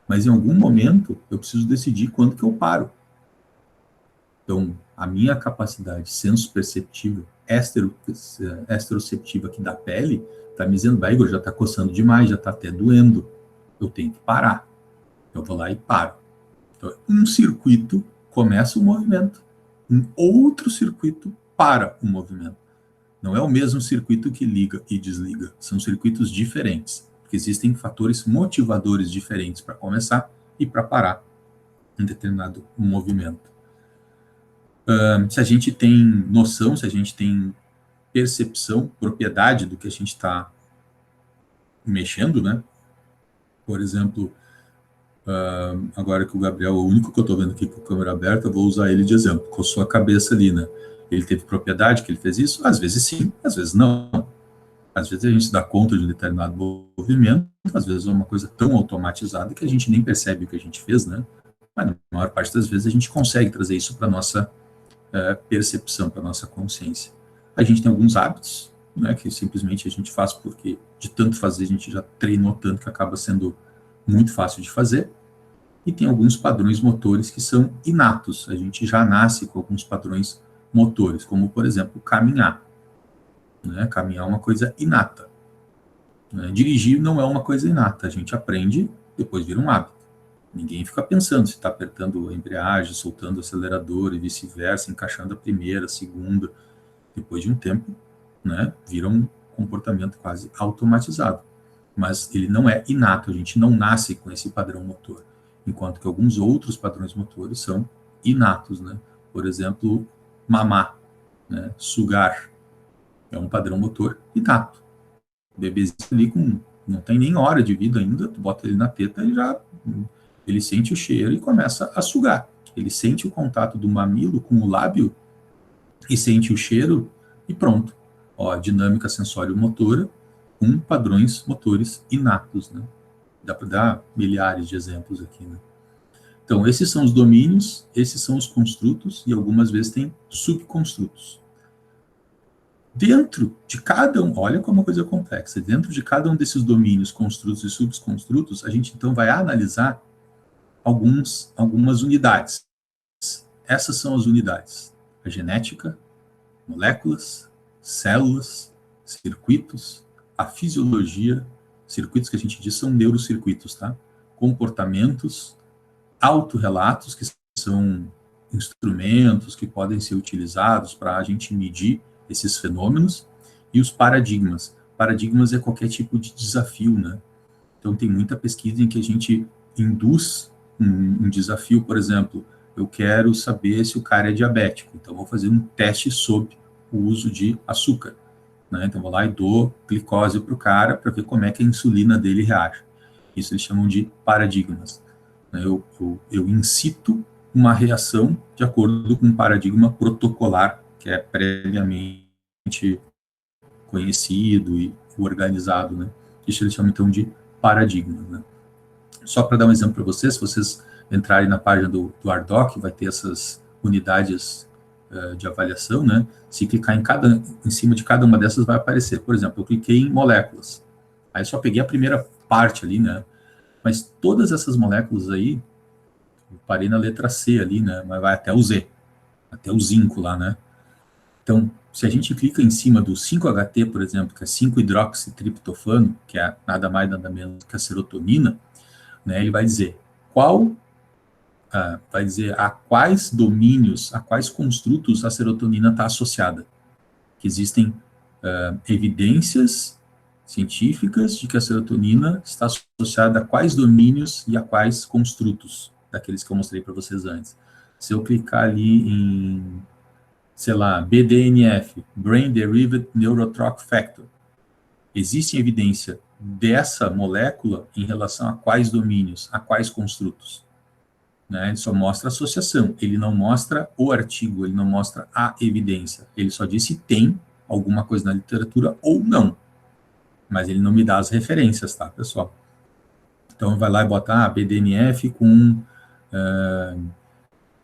Mas em algum momento, eu preciso decidir quando que eu paro. Então, a minha capacidade senso-perceptiva, esteroceptiva aqui da pele, está me dizendo, Igor, já está coçando demais, já está até doendo. Eu tenho que parar. Eu vou lá e paro. Então, um circuito começa o movimento, um outro circuito para o movimento. Não é o mesmo circuito que liga e desliga, são circuitos diferentes, porque existem fatores motivadores diferentes para começar e para parar um determinado movimento. Se a gente tem noção, se a gente tem percepção, propriedade do que a gente está mexendo, né? Por exemplo, agora que o Gabriel é o único que eu estou vendo aqui com a câmera aberta, eu vou usar ele de exemplo, coçou a cabeça ali, né? Ele teve propriedade que ele fez isso? Às vezes sim, às vezes não. Às vezes a gente se dá conta de um determinado movimento, às vezes é uma coisa tão automatizada que a gente nem percebe o que a gente fez, né? Mas na maior parte das vezes a gente consegue trazer isso para a nossa percepção, para a nossa consciência. A gente tem alguns hábitos, né, que simplesmente a gente faz porque de tanto fazer a gente já treinou tanto que acaba sendo muito fácil de fazer. E tem alguns padrões motores que são inatos, a gente já nasce com alguns padrões motores, como, por exemplo, caminhar. Né? Caminhar é uma coisa inata. Né? Dirigir não é uma coisa inata, a gente aprende, depois vira um hábito. Ninguém fica pensando se está apertando a embreagem, soltando o acelerador e vice-versa, encaixando a primeira, a segunda. Depois de um tempo, né, vira um comportamento quase automatizado. Mas ele não é inato, a gente não nasce com esse padrão motor. Enquanto que alguns outros padrões motores são inatos, né? Por exemplo, mamar, né? Sugar, é um padrão motor inato. O bebezinho ali não tem nem hora de vida ainda, tu bota ele na teta e ele sente o cheiro e começa a sugar. Ele sente o contato do mamilo com o lábio e sente o cheiro e pronto. Ó, dinâmica sensório-motora com padrões motores inatos, né? Dá para dar milhares de exemplos aqui, né? Então, esses são os domínios, esses são os construtos, e algumas vezes tem subconstrutos. Dentro de cada um, olha como é uma coisa complexa, dentro de cada um desses domínios, construtos e subconstrutos, a gente então vai analisar algumas unidades. Essas são as unidades: a genética, moléculas, células, circuitos, a fisiologia, circuitos que a gente diz são neurocircuitos, tá? Comportamentos, autorrelatos, que são instrumentos que podem ser utilizados para a gente medir esses fenômenos, e os paradigmas. Paradigmas é qualquer tipo de desafio, né? Então tem muita pesquisa em que a gente induz um desafio, por exemplo, eu quero saber se o cara é diabético, então vou fazer um teste sobre o uso de açúcar, né? Então vou lá e dou glicose para o cara para ver como é que a insulina dele reage. Isso eles chamam de paradigmas. Eu incito uma reação de acordo com um paradigma protocolar, que é previamente conhecido e organizado, né? Isso eles chamam, então, de paradigmas, né? Só para dar um exemplo para vocês, se vocês entrarem na página do ARDoc, vai ter essas unidades de avaliação, né? Se clicar em cima de cada uma dessas, vai aparecer. Por exemplo, eu cliquei em moléculas. Aí só peguei a primeira parte ali, né? Mas todas essas moléculas aí, eu parei na letra C ali, né? Mas vai até o Z, até o zinco lá, né? Então, se a gente clica em cima do 5-HT, por exemplo, que é 5-hidroxitriptofano, que é nada mais, nada menos que a serotonina, né? Ele vai dizer a quais domínios, a quais construtos a serotonina está associada. Que existem evidências científicas de que a serotonina está associada a quais domínios e a quais construtos, daqueles que eu mostrei para vocês antes. Se eu clicar ali em, sei lá, BDNF, Brain Derived Neurotropic Factor, existe evidência dessa molécula em relação a quais domínios, a quais construtos. Né? Ele só mostra a associação, ele não mostra o artigo, ele não mostra a evidência, ele só diz se tem alguma coisa na literatura ou não, mas ele não me dá as referências, tá, pessoal? Então, vai lá e bota BDNF com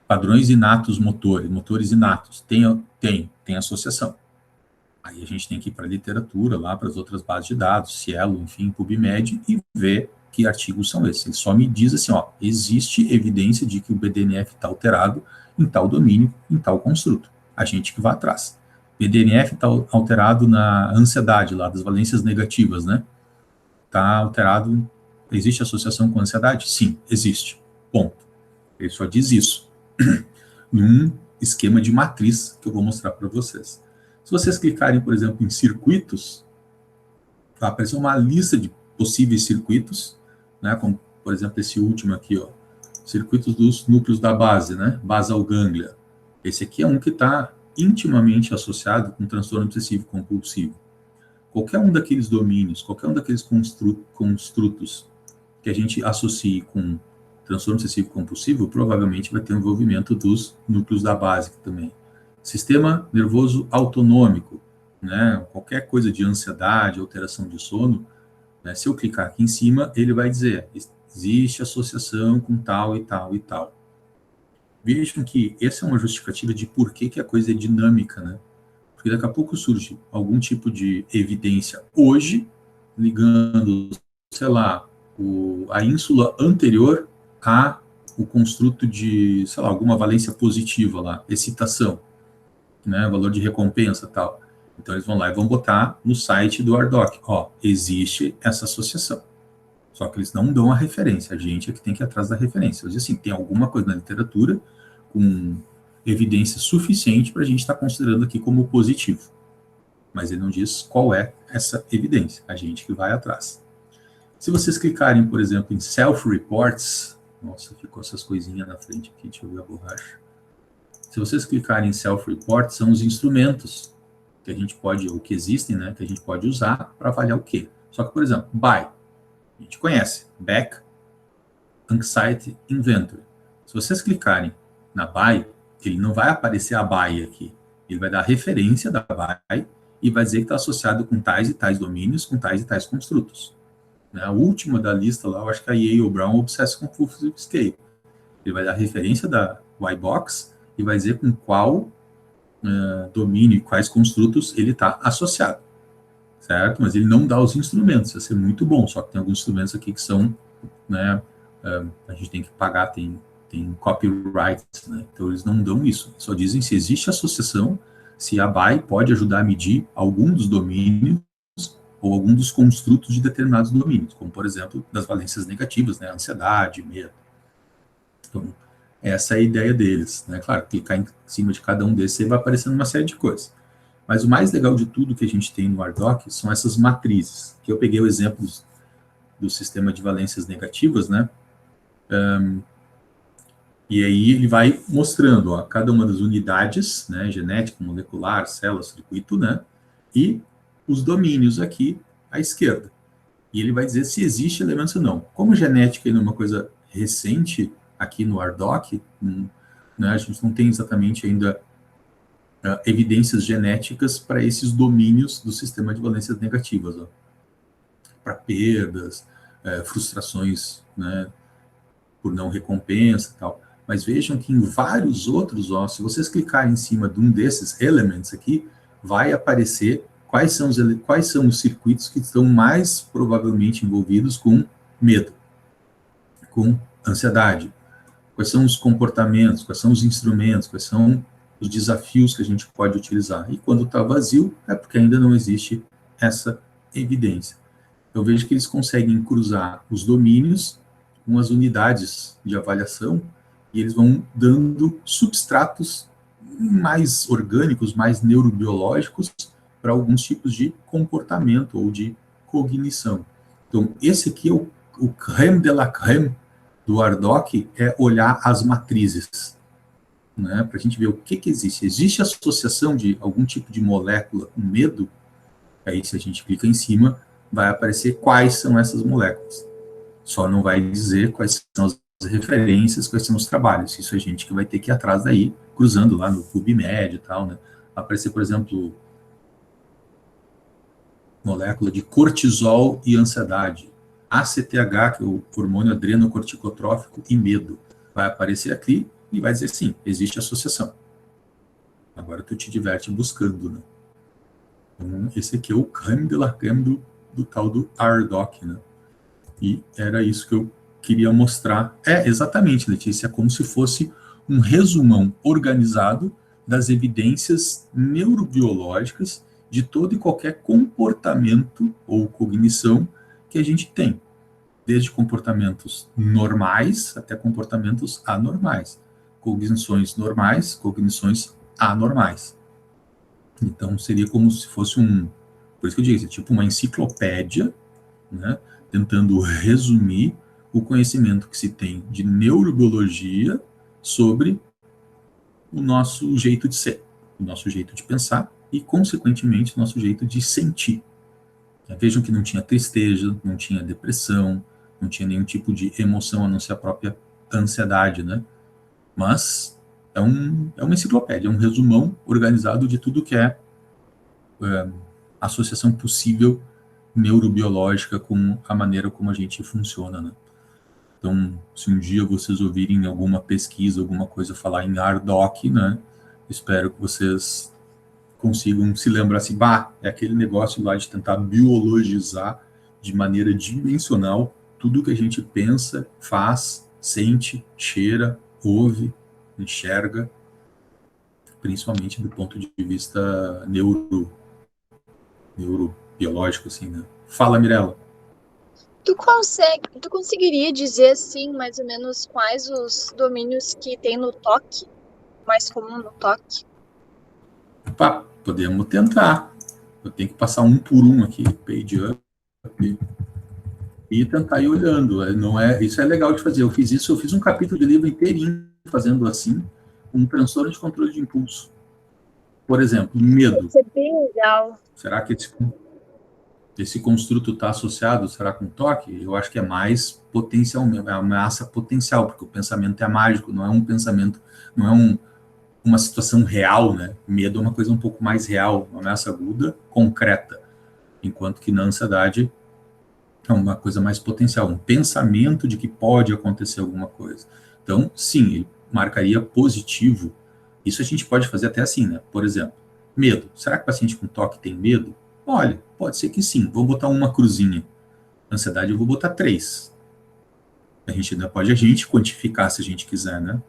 padrões inatos motores inatos, tem associação. Aí a gente tem que ir para a literatura, lá para as outras bases de dados, Cielo, enfim, PubMed, e ver que artigos são esses. Ele só me diz assim, existe evidência de que o BDNF está alterado em tal domínio, em tal construto. A gente que vai atrás. BDNF está alterado na ansiedade, lá das valências negativas, né? Está alterado, existe associação com ansiedade? Sim, existe. Ponto. Ele só diz isso. Num esquema de matriz que eu vou mostrar para vocês. Se vocês clicarem, por exemplo, em circuitos, vai aparecer uma lista de possíveis circuitos, né, como, por exemplo, esse último aqui, circuitos dos núcleos da base, né, basal ganglia. Esse aqui é um que está intimamente associado com transtorno obsessivo compulsivo. Qualquer um daqueles domínios, qualquer um daqueles construtos que a gente associe com transtorno obsessivo compulsivo, provavelmente vai ter um envolvimento dos núcleos da base também. Sistema nervoso autonômico, né? Qualquer coisa de ansiedade, alteração de sono, né? Se eu clicar aqui em cima, ele vai dizer, existe associação com tal e tal e tal. Vejam que essa é uma justificativa de por que a coisa é dinâmica, né? Porque daqui a pouco surge algum tipo de evidência hoje, ligando, sei lá, a ínsula anterior a o construto de, sei lá, alguma valência positiva lá, excitação, né, valor de recompensa e tal. Então, eles vão lá e vão botar no site do ARDoc, existe essa associação. Só que eles não dão a referência, a gente é que tem que ir atrás da referência. Eles dizem assim, tem alguma coisa na literatura com evidência suficiente para a gente estar considerando aqui como positivo. Mas ele não diz qual é essa evidência, a gente que vai atrás. Se vocês clicarem, por exemplo, em Self-Reports, nossa, ficou essas coisinhas na frente aqui, deixa eu ver a borracha. Se vocês clicarem em Self-Report, são os instrumentos que a gente pode, ou que existem, né, que a gente pode usar para avaliar o quê? Só que, por exemplo, BAI, a gente conhece, Beck Anxiety Inventory. Se vocês clicarem na BAI, ele não vai aparecer a BAI aqui, ele vai dar a referência da BAI e vai dizer que está associado com tais e tais domínios, com tais e tais construtos. A última da lista lá, eu acho que é a Yale Brown Obsessive Compulsive Scale. Ele vai dar a referência da Y-Box e vai dizer com qual domínio e quais construtos ele está associado, certo? Mas ele não dá os instrumentos, isso é muito bom, só que tem alguns instrumentos aqui que são, né, a gente tem que pagar, tem copyrights, né? Então eles não dão isso, só dizem se existe associação, se a BAI pode ajudar a medir algum dos domínios ou algum dos construtos de determinados domínios, como, por exemplo, das valências negativas, né, ansiedade, medo. Então, essa é a ideia deles, né? Claro, clicar em cima de cada um desses aí vai aparecendo uma série de coisas. Mas o mais legal de tudo que a gente tem no ARDoc são essas matrizes, que eu peguei o exemplo do sistema de valências negativas, né? E aí ele vai mostrando, ó, cada uma das unidades, né, genética, molecular, célula, circuito, né, e os domínios aqui à esquerda. E ele vai dizer se existe elementos ou não. Como genética ainda é uma coisa recente aqui no RDoC, né, a gente não tem exatamente ainda evidências genéticas para esses domínios do sistema de valências negativas, para perdas, frustrações, né, por não recompensa e tal. Mas vejam que em vários outros, ó, se vocês clicarem em cima de um desses elements aqui, vai aparecer quais são os circuitos que estão mais provavelmente envolvidos com medo, com ansiedade. Quais são os comportamentos, quais são os instrumentos, quais são os desafios que a gente pode utilizar. E quando está vazio, é porque ainda não existe essa evidência. Eu vejo que eles conseguem cruzar os domínios com as unidades de avaliação e eles vão dando substratos mais orgânicos, mais neurobiológicos para alguns tipos de comportamento ou de cognição. Então, esse aqui é o crème de la crème do RDoC, é olhar as matrizes, né, para a gente ver o que existe. Existe associação de algum tipo de molécula com medo? Aí, se a gente clica em cima, vai aparecer quais são essas moléculas. Só não vai dizer quais são as referências, quais são os trabalhos. Isso é gente que vai ter que ir atrás daí, cruzando lá no PubMed e tal, né? Vai aparecer, por exemplo, molécula de cortisol e ansiedade. ACTH, que é o hormônio adrenocorticotrófico e medo. Vai aparecer aqui e vai dizer sim, existe associação. Agora tu te diverte buscando, né? Então, esse aqui é o crème de la crème do tal do RDoC, né? E era isso que eu queria mostrar. Exatamente, Letícia, é como se fosse um resumão organizado das evidências neurobiológicas de todo e qualquer comportamento ou cognição que a gente tem, desde comportamentos normais até comportamentos anormais, cognições normais, cognições anormais. Então, seria como se fosse por isso que eu digo, tipo uma enciclopédia, né, tentando resumir o conhecimento que se tem de neurobiologia sobre o nosso jeito de ser, o nosso jeito de pensar e, consequentemente, o nosso jeito de sentir. Vejam que não tinha tristeza, não tinha depressão, não tinha nenhum tipo de emoção, a não ser a própria ansiedade, né? Mas é uma enciclopédia, é um resumão organizado de tudo que é associação possível neurobiológica com a maneira como a gente funciona, né? Então, se um dia vocês ouvirem alguma pesquisa, alguma coisa falar em RDoC, né? Espero que vocês consigam se lembrar assim, é aquele negócio lá de tentar biologizar de maneira dimensional tudo que a gente pensa, faz, sente, cheira, ouve, enxerga, principalmente do ponto de vista neurobiológico, assim, né? Fala, Mirella. Tu conseguiria dizer, assim, mais ou menos quais os domínios que tem no TOC, mais comum no TOC? Podemos tentar. Eu tenho que passar um por um aqui, page up, e tentar ir olhando. Isso é legal de fazer. Eu fiz um capítulo de livro inteirinho fazendo assim, um transtorno de controle de impulso. Por exemplo, medo. Isso é bem legal. Será que esse construto está associado, será, com toque? Eu acho que é mais potencial, é uma ameaça potencial, porque o pensamento é mágico, não é um pensamento, não é uma situação real, né? Medo é uma coisa um pouco mais real, uma ameaça aguda, concreta, enquanto que na ansiedade é uma coisa mais potencial, um pensamento de que pode acontecer alguma coisa. Então, sim, ele marcaria positivo. Isso a gente pode fazer até assim, né? Por exemplo, medo. Será que o paciente com toque tem medo? Olha, pode ser que sim. Vou botar uma cruzinha. Ansiedade eu vou botar 3. A gente ainda pode quantificar se a gente quiser, né?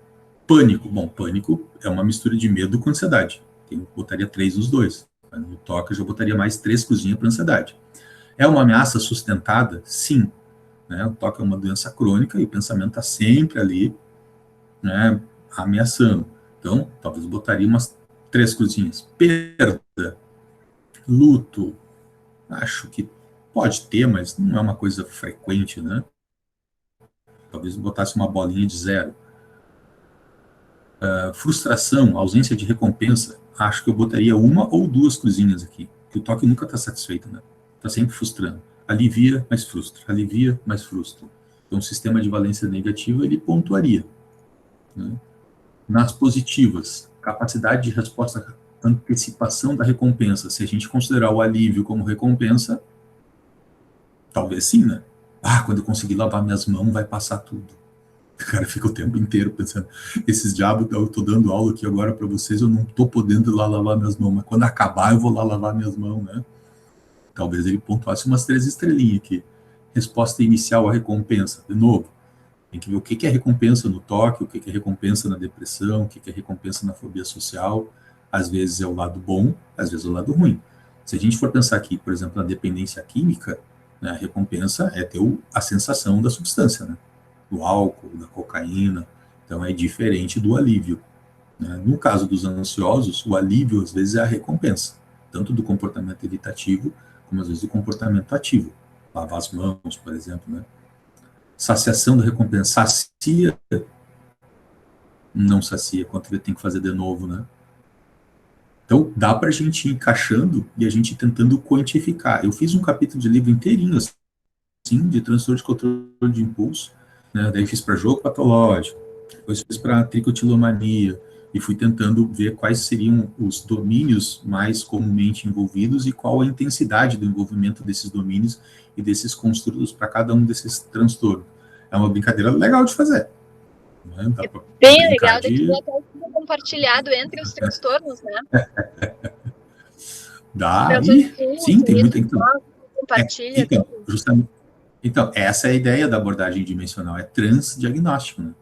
Pânico. Bom, pânico é uma mistura de medo com ansiedade. Eu botaria 3 nos dois. No toque eu já botaria mais 3 cruzinhas para ansiedade. É uma ameaça sustentada? Sim. Né? O toque é uma doença crônica e o pensamento está sempre ali, né, ameaçando. Então, talvez eu botaria umas 3 cruzinhas. Perda, luto, acho que pode ter, mas não é uma coisa frequente, né? Talvez eu botasse uma bolinha de 0. Frustração, ausência de recompensa, acho que eu botaria uma ou duas cruzinhas aqui, que o toque nunca está satisfeito, né? Está sempre frustrando. Alivia, mas frustra. Alivia, mas frustra. Então, o sistema de valência negativa, ele pontuaria. Né? Nas positivas, capacidade de resposta, antecipação da recompensa. Se a gente considerar o alívio como recompensa, talvez sim, né? Quando eu conseguir lavar minhas mãos, vai passar tudo. O cara fica o tempo inteiro pensando, esses diabos, eu tô dando aula aqui agora para vocês, eu não tô podendo ir lá lavar minhas mãos, mas quando acabar eu vou lá lavar minhas mãos, né? Talvez ele pontuasse umas 3 estrelinhas aqui. Resposta inicial à recompensa, de novo, tem que ver o que é recompensa no toque, o que é recompensa na depressão, o que é recompensa na fobia social. Às vezes é o lado bom, às vezes é o lado ruim. Se a gente for pensar aqui, por exemplo, na dependência química, né, a recompensa é ter a sensação da substância, né? Do álcool, da cocaína, então é diferente do alívio. Né? No caso dos ansiosos, o alívio às vezes é a recompensa, tanto do comportamento evitativo, como às vezes do comportamento ativo. Lavar as mãos, por exemplo, né? Saciação da recompensa, sacia, não sacia, quanto ele tem que fazer de novo, né? Então, dá para a gente ir encaixando e a gente tentando quantificar. Eu fiz um capítulo de livro inteirinho, assim, de transtorno de controle de impulso, né? Daí fiz para jogo patológico, depois fiz para tricotilomania, e fui tentando ver quais seriam os domínios mais comumente envolvidos e qual a intensidade do envolvimento desses domínios e desses construtos para cada um desses transtornos. É uma brincadeira legal de fazer. Né? Dá pra Bem legal, tem que ver até tudo compartilhado entre os transtornos, né? Dá, sim, tem muita... Compartilha. Então, justamente, então, essa é a ideia da abordagem dimensional, é transdiagnóstico, né?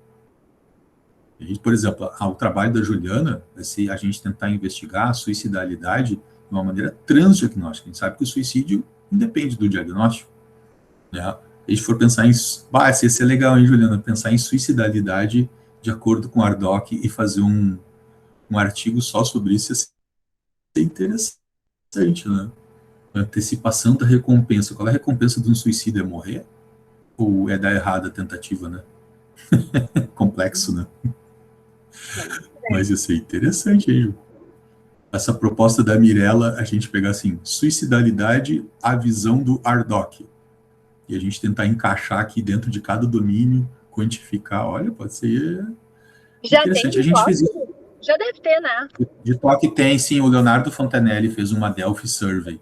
E, por exemplo, o trabalho da Juliana é se a gente tentar investigar a suicidalidade de uma maneira transdiagnóstica. A gente sabe que o suicídio independe do diagnóstico. Né? Se a gente for pensar em... ia ser legal, hein, Juliana? Pensar em suicidalidade de acordo com o Ardoc e fazer um artigo só sobre isso ia ser interessante, né? A antecipação da recompensa. Qual é a recompensa de um suicídio? É morrer? Ou é dar errada a tentativa, né? Complexo, né? Mas ia ser interessante, hein, Ju? Essa proposta da Mirella, a gente pegar assim, suicidalidade, a visão do Ardoc. E a gente tentar encaixar aqui dentro de cada domínio, quantificar. Olha, pode ser já interessante. Tem a gente fez isso. Já deve ter, né? De toque tem, sim. O Leonardo Fontanelli fez uma Delphi Survey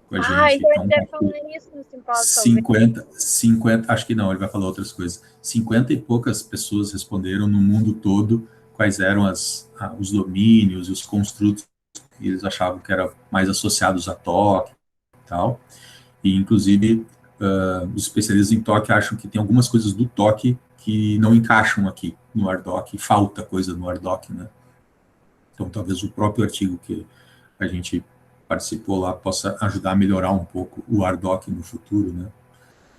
com a gente. Então ele deve falar isso no simpósio. 50, acho que não, ele vai falar outras coisas. 50 e poucas pessoas responderam no mundo todo quais eram os domínios e os construtos que eles achavam que eram mais associados a toque e tal. E, inclusive, os especialistas em toque acham que tem algumas coisas do toque que não encaixam aqui no Ardoc, falta coisa no Ardoc, né? Então, talvez o próprio artigo que a gente participou lá possa ajudar a melhorar um pouco o Ardoc no futuro, né?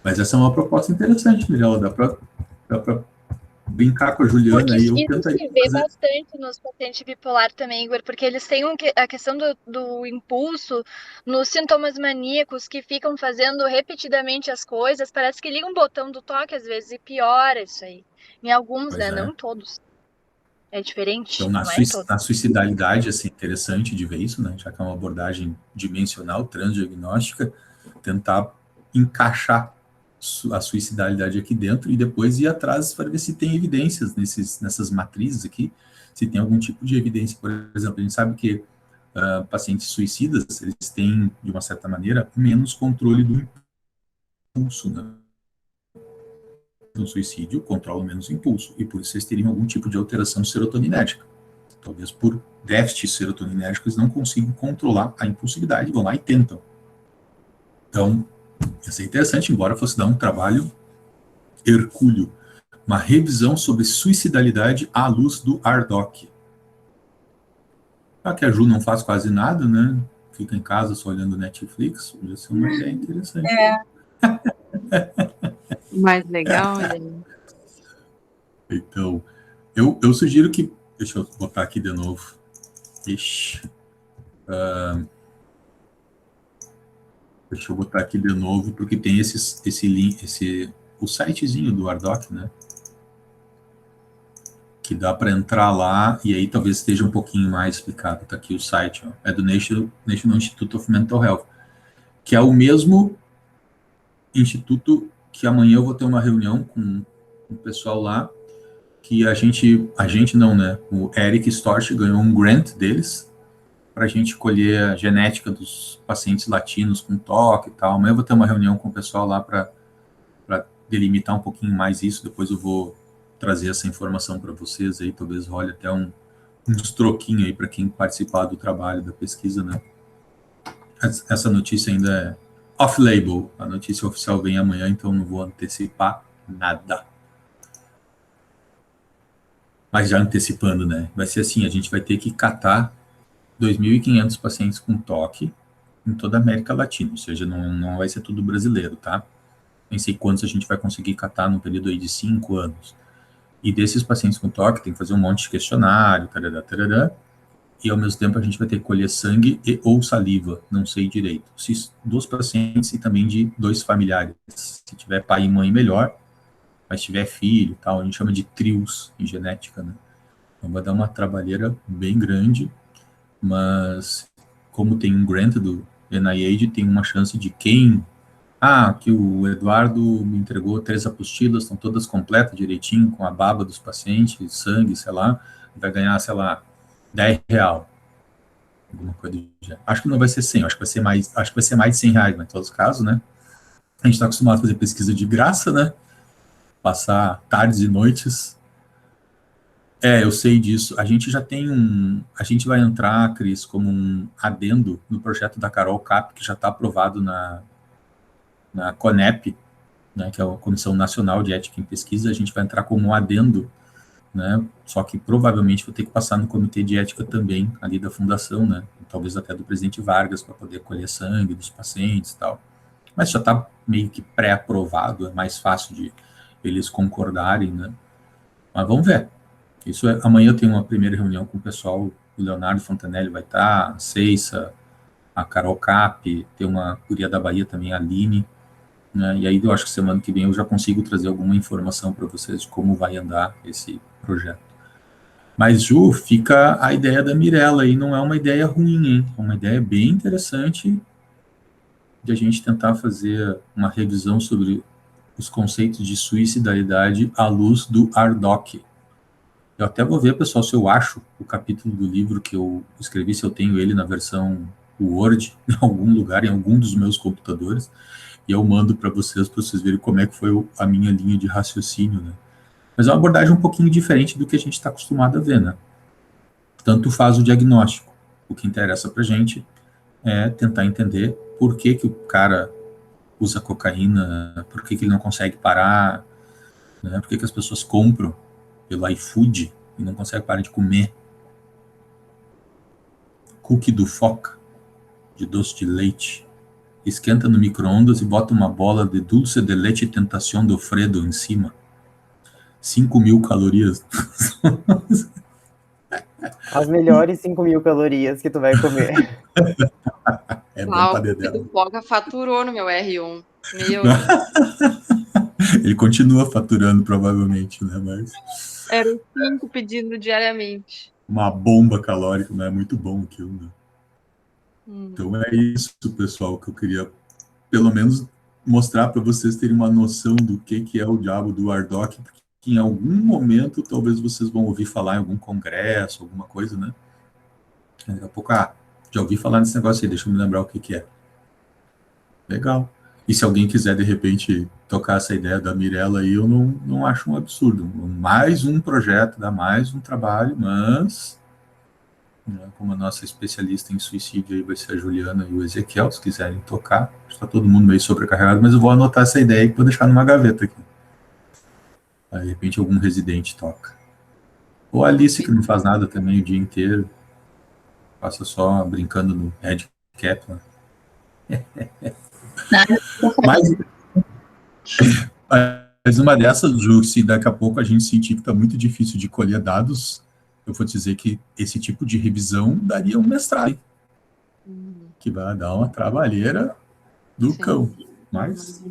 Mas essa é uma proposta interessante, Mirella, dá para brincar com a Juliana. Porque aí eu isso tentaria se vê fazer... bastante nos pacientes bipolar também, Igor, porque eles têm a questão do impulso, nos sintomas maníacos que ficam fazendo repetidamente as coisas, parece que liga um botão do toque às vezes e piora isso aí. Em alguns, né? Não em todos. É diferente, Então, na suicidalidade, assim, interessante de ver isso, né? Já que é uma abordagem dimensional, transdiagnóstica, tentar encaixar a suicidalidade aqui dentro e depois ir atrás para ver se tem evidências nessas matrizes aqui, se tem algum tipo de evidência. Por exemplo, a gente sabe que pacientes suicidas, eles têm, de uma certa maneira, menos controle do impulso, né? No suicídio, controlam menos o impulso, e por isso eles teriam algum tipo de alteração serotoninérgica. Talvez por déficit serotoninérgico eles não consigam controlar a impulsividade, vão lá e tentam. Então, isso é interessante, embora fosse dar um trabalho hercúleo, uma revisão sobre suicidalidade à luz do Ardoc. Já que a Ju não faz quase nada, né? Fica em casa só olhando Netflix, podia ser uma ideia interessante. Mais legal, né? Então, eu sugiro que... Deixa eu botar aqui de novo. Deixa eu botar aqui de novo, porque tem esse link, o sitezinho do Ardoc, né? que dá para entrar lá, e aí talvez esteja um pouquinho mais explicado. Está aqui o site, ó, é do National Institute of Mental Health, que é o mesmo instituto que amanhã eu vou ter uma reunião com o pessoal lá, que a gente não, né? O Eric Storch ganhou um grant deles para a gente colher a genética dos pacientes latinos com TOC e tal. Amanhã eu vou ter uma reunião com o pessoal lá para delimitar um pouquinho mais isso. Depois eu vou trazer essa informação para vocês aí, talvez role até uns troquinhos aí para quem participar do trabalho, da pesquisa, né? Essa notícia ainda é off-label, a notícia oficial vem amanhã, então não vou antecipar nada. Mas já antecipando, né? Vai ser assim, a gente vai ter que catar 2.500 pacientes com TOC em toda a América Latina, ou seja, não vai ser tudo brasileiro, tá? Nem sei quantos a gente vai conseguir catar no período aí de 5 anos. E desses pacientes com TOC, tem que fazer um monte de questionário, tarará, tarará, e ao mesmo tempo a gente vai ter que colher sangue e ou saliva, não sei direito. Se dos pacientes e também de 2 familiares. Se tiver pai e mãe, melhor, mas se tiver filho e tal, a gente chama de trios em genética, né? Então vai dar uma trabalheira bem grande, mas como tem um grant do NIH, tem uma chance de quem... que o Eduardo me entregou 3 apostilas, estão todas completas, direitinho, com a baba dos pacientes, sangue, sei lá, vai ganhar, sei lá, R$10. Alguma coisa do gênero. Acho que não vai ser 100, acho que vai ser mais de R$100, mas em todos os casos, né? A gente está acostumado a fazer pesquisa de graça, né? Passar tardes e noites. Eu sei disso. A gente já tem a gente vai entrar, Cris, como um adendo no projeto da Carol Cap, que já está aprovado na CONEP, né, que é a Comissão Nacional de Ética em Pesquisa. A gente vai entrar como um adendo, né? Só que provavelmente vou ter que passar no comitê de ética também, ali da fundação, né? Talvez até do presidente Vargas, para poder colher sangue dos pacientes e tal. Mas já está meio que pré-aprovado, é mais fácil de eles concordarem, né? Mas vamos ver. Amanhã eu tenho uma primeira reunião com o pessoal, o Leonardo Fontanelli vai estar, a Ceissa, a Carol Cap, tem uma guria da Bahia também, a Aline, né? E aí eu acho que semana que vem eu já consigo trazer alguma informação para vocês de como vai andar esse projeto. Mas, Ju, fica a ideia da Mirella aí, não é uma ideia ruim, hein? É uma ideia bem interessante de a gente tentar fazer uma revisão sobre os conceitos de suicidalidade à luz do ARDOC. Eu até vou ver, pessoal, se eu acho o capítulo do livro que eu escrevi, se eu tenho ele na versão Word, em algum lugar, em algum dos meus computadores, e eu mando para vocês verem como é que foi a minha linha de raciocínio, né? Mas é uma abordagem um pouquinho diferente do que a gente está acostumado a ver, né? Tanto faz o diagnóstico. O que interessa para a gente é tentar entender por que o cara usa cocaína, por que ele não consegue parar, né? Por que as pessoas compram pelo iFood e não conseguem parar de comer. Cookie do Foca, de doce de leite. Esquenta no micro-ondas e bota uma bola de dulce de leite tentação do Fredo em cima. 5.000 calorias. As melhores 5.000 calorias que tu vai comer. É bom pra O dedéu. Foca faturou no meu R1. Meu, Ele continua faturando, provavelmente, né? Mas eram 5 pedindo diariamente. uma bomba calórica, né? É muito bom aquilo, né? Então é isso, pessoal, que eu queria, pelo menos, mostrar para vocês terem uma noção do que é o diabo do ARDOC, porque em algum momento talvez vocês vão ouvir falar em algum congresso, alguma coisa, né? Daqui a pouco, já ouvi falar nesse negócio aí, deixa eu me lembrar o que é. Legal. E se alguém quiser, de repente, tocar essa ideia da Mirella aí, eu não acho um absurdo. Mais um projeto, dá mais um trabalho, mas, né, como a nossa especialista em suicídio aí vai ser a Juliana e o Ezequiel, se quiserem tocar, está todo mundo meio sobrecarregado, mas eu vou anotar essa ideia e vou deixar numa gaveta aqui. Aí, de repente, algum residente toca. Ou a Alice, que não faz nada também o dia inteiro, passa só brincando no Red Cap, né? Mas uma dessas, Ju, se daqui a pouco a gente sentir que está muito difícil de colher dados, eu vou dizer que esse tipo de revisão daria um mestrado, que vai dar uma trabalheira do cão, mas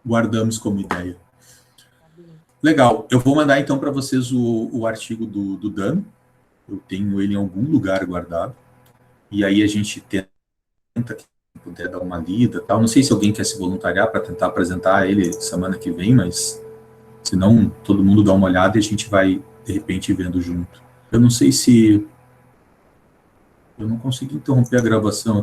guardamos como ideia. Legal. Eu vou mandar então para vocês o artigo do Dano. Eu tenho ele em algum lugar guardado. E aí a gente tenta, quem puder dar uma lida, tal. Não sei se alguém quer se voluntariar para tentar apresentar ele semana que vem, mas se não, todo mundo dá uma olhada e a gente vai, de repente, vendo junto. Eu não sei se... Eu não consegui interromper a gravação aqui.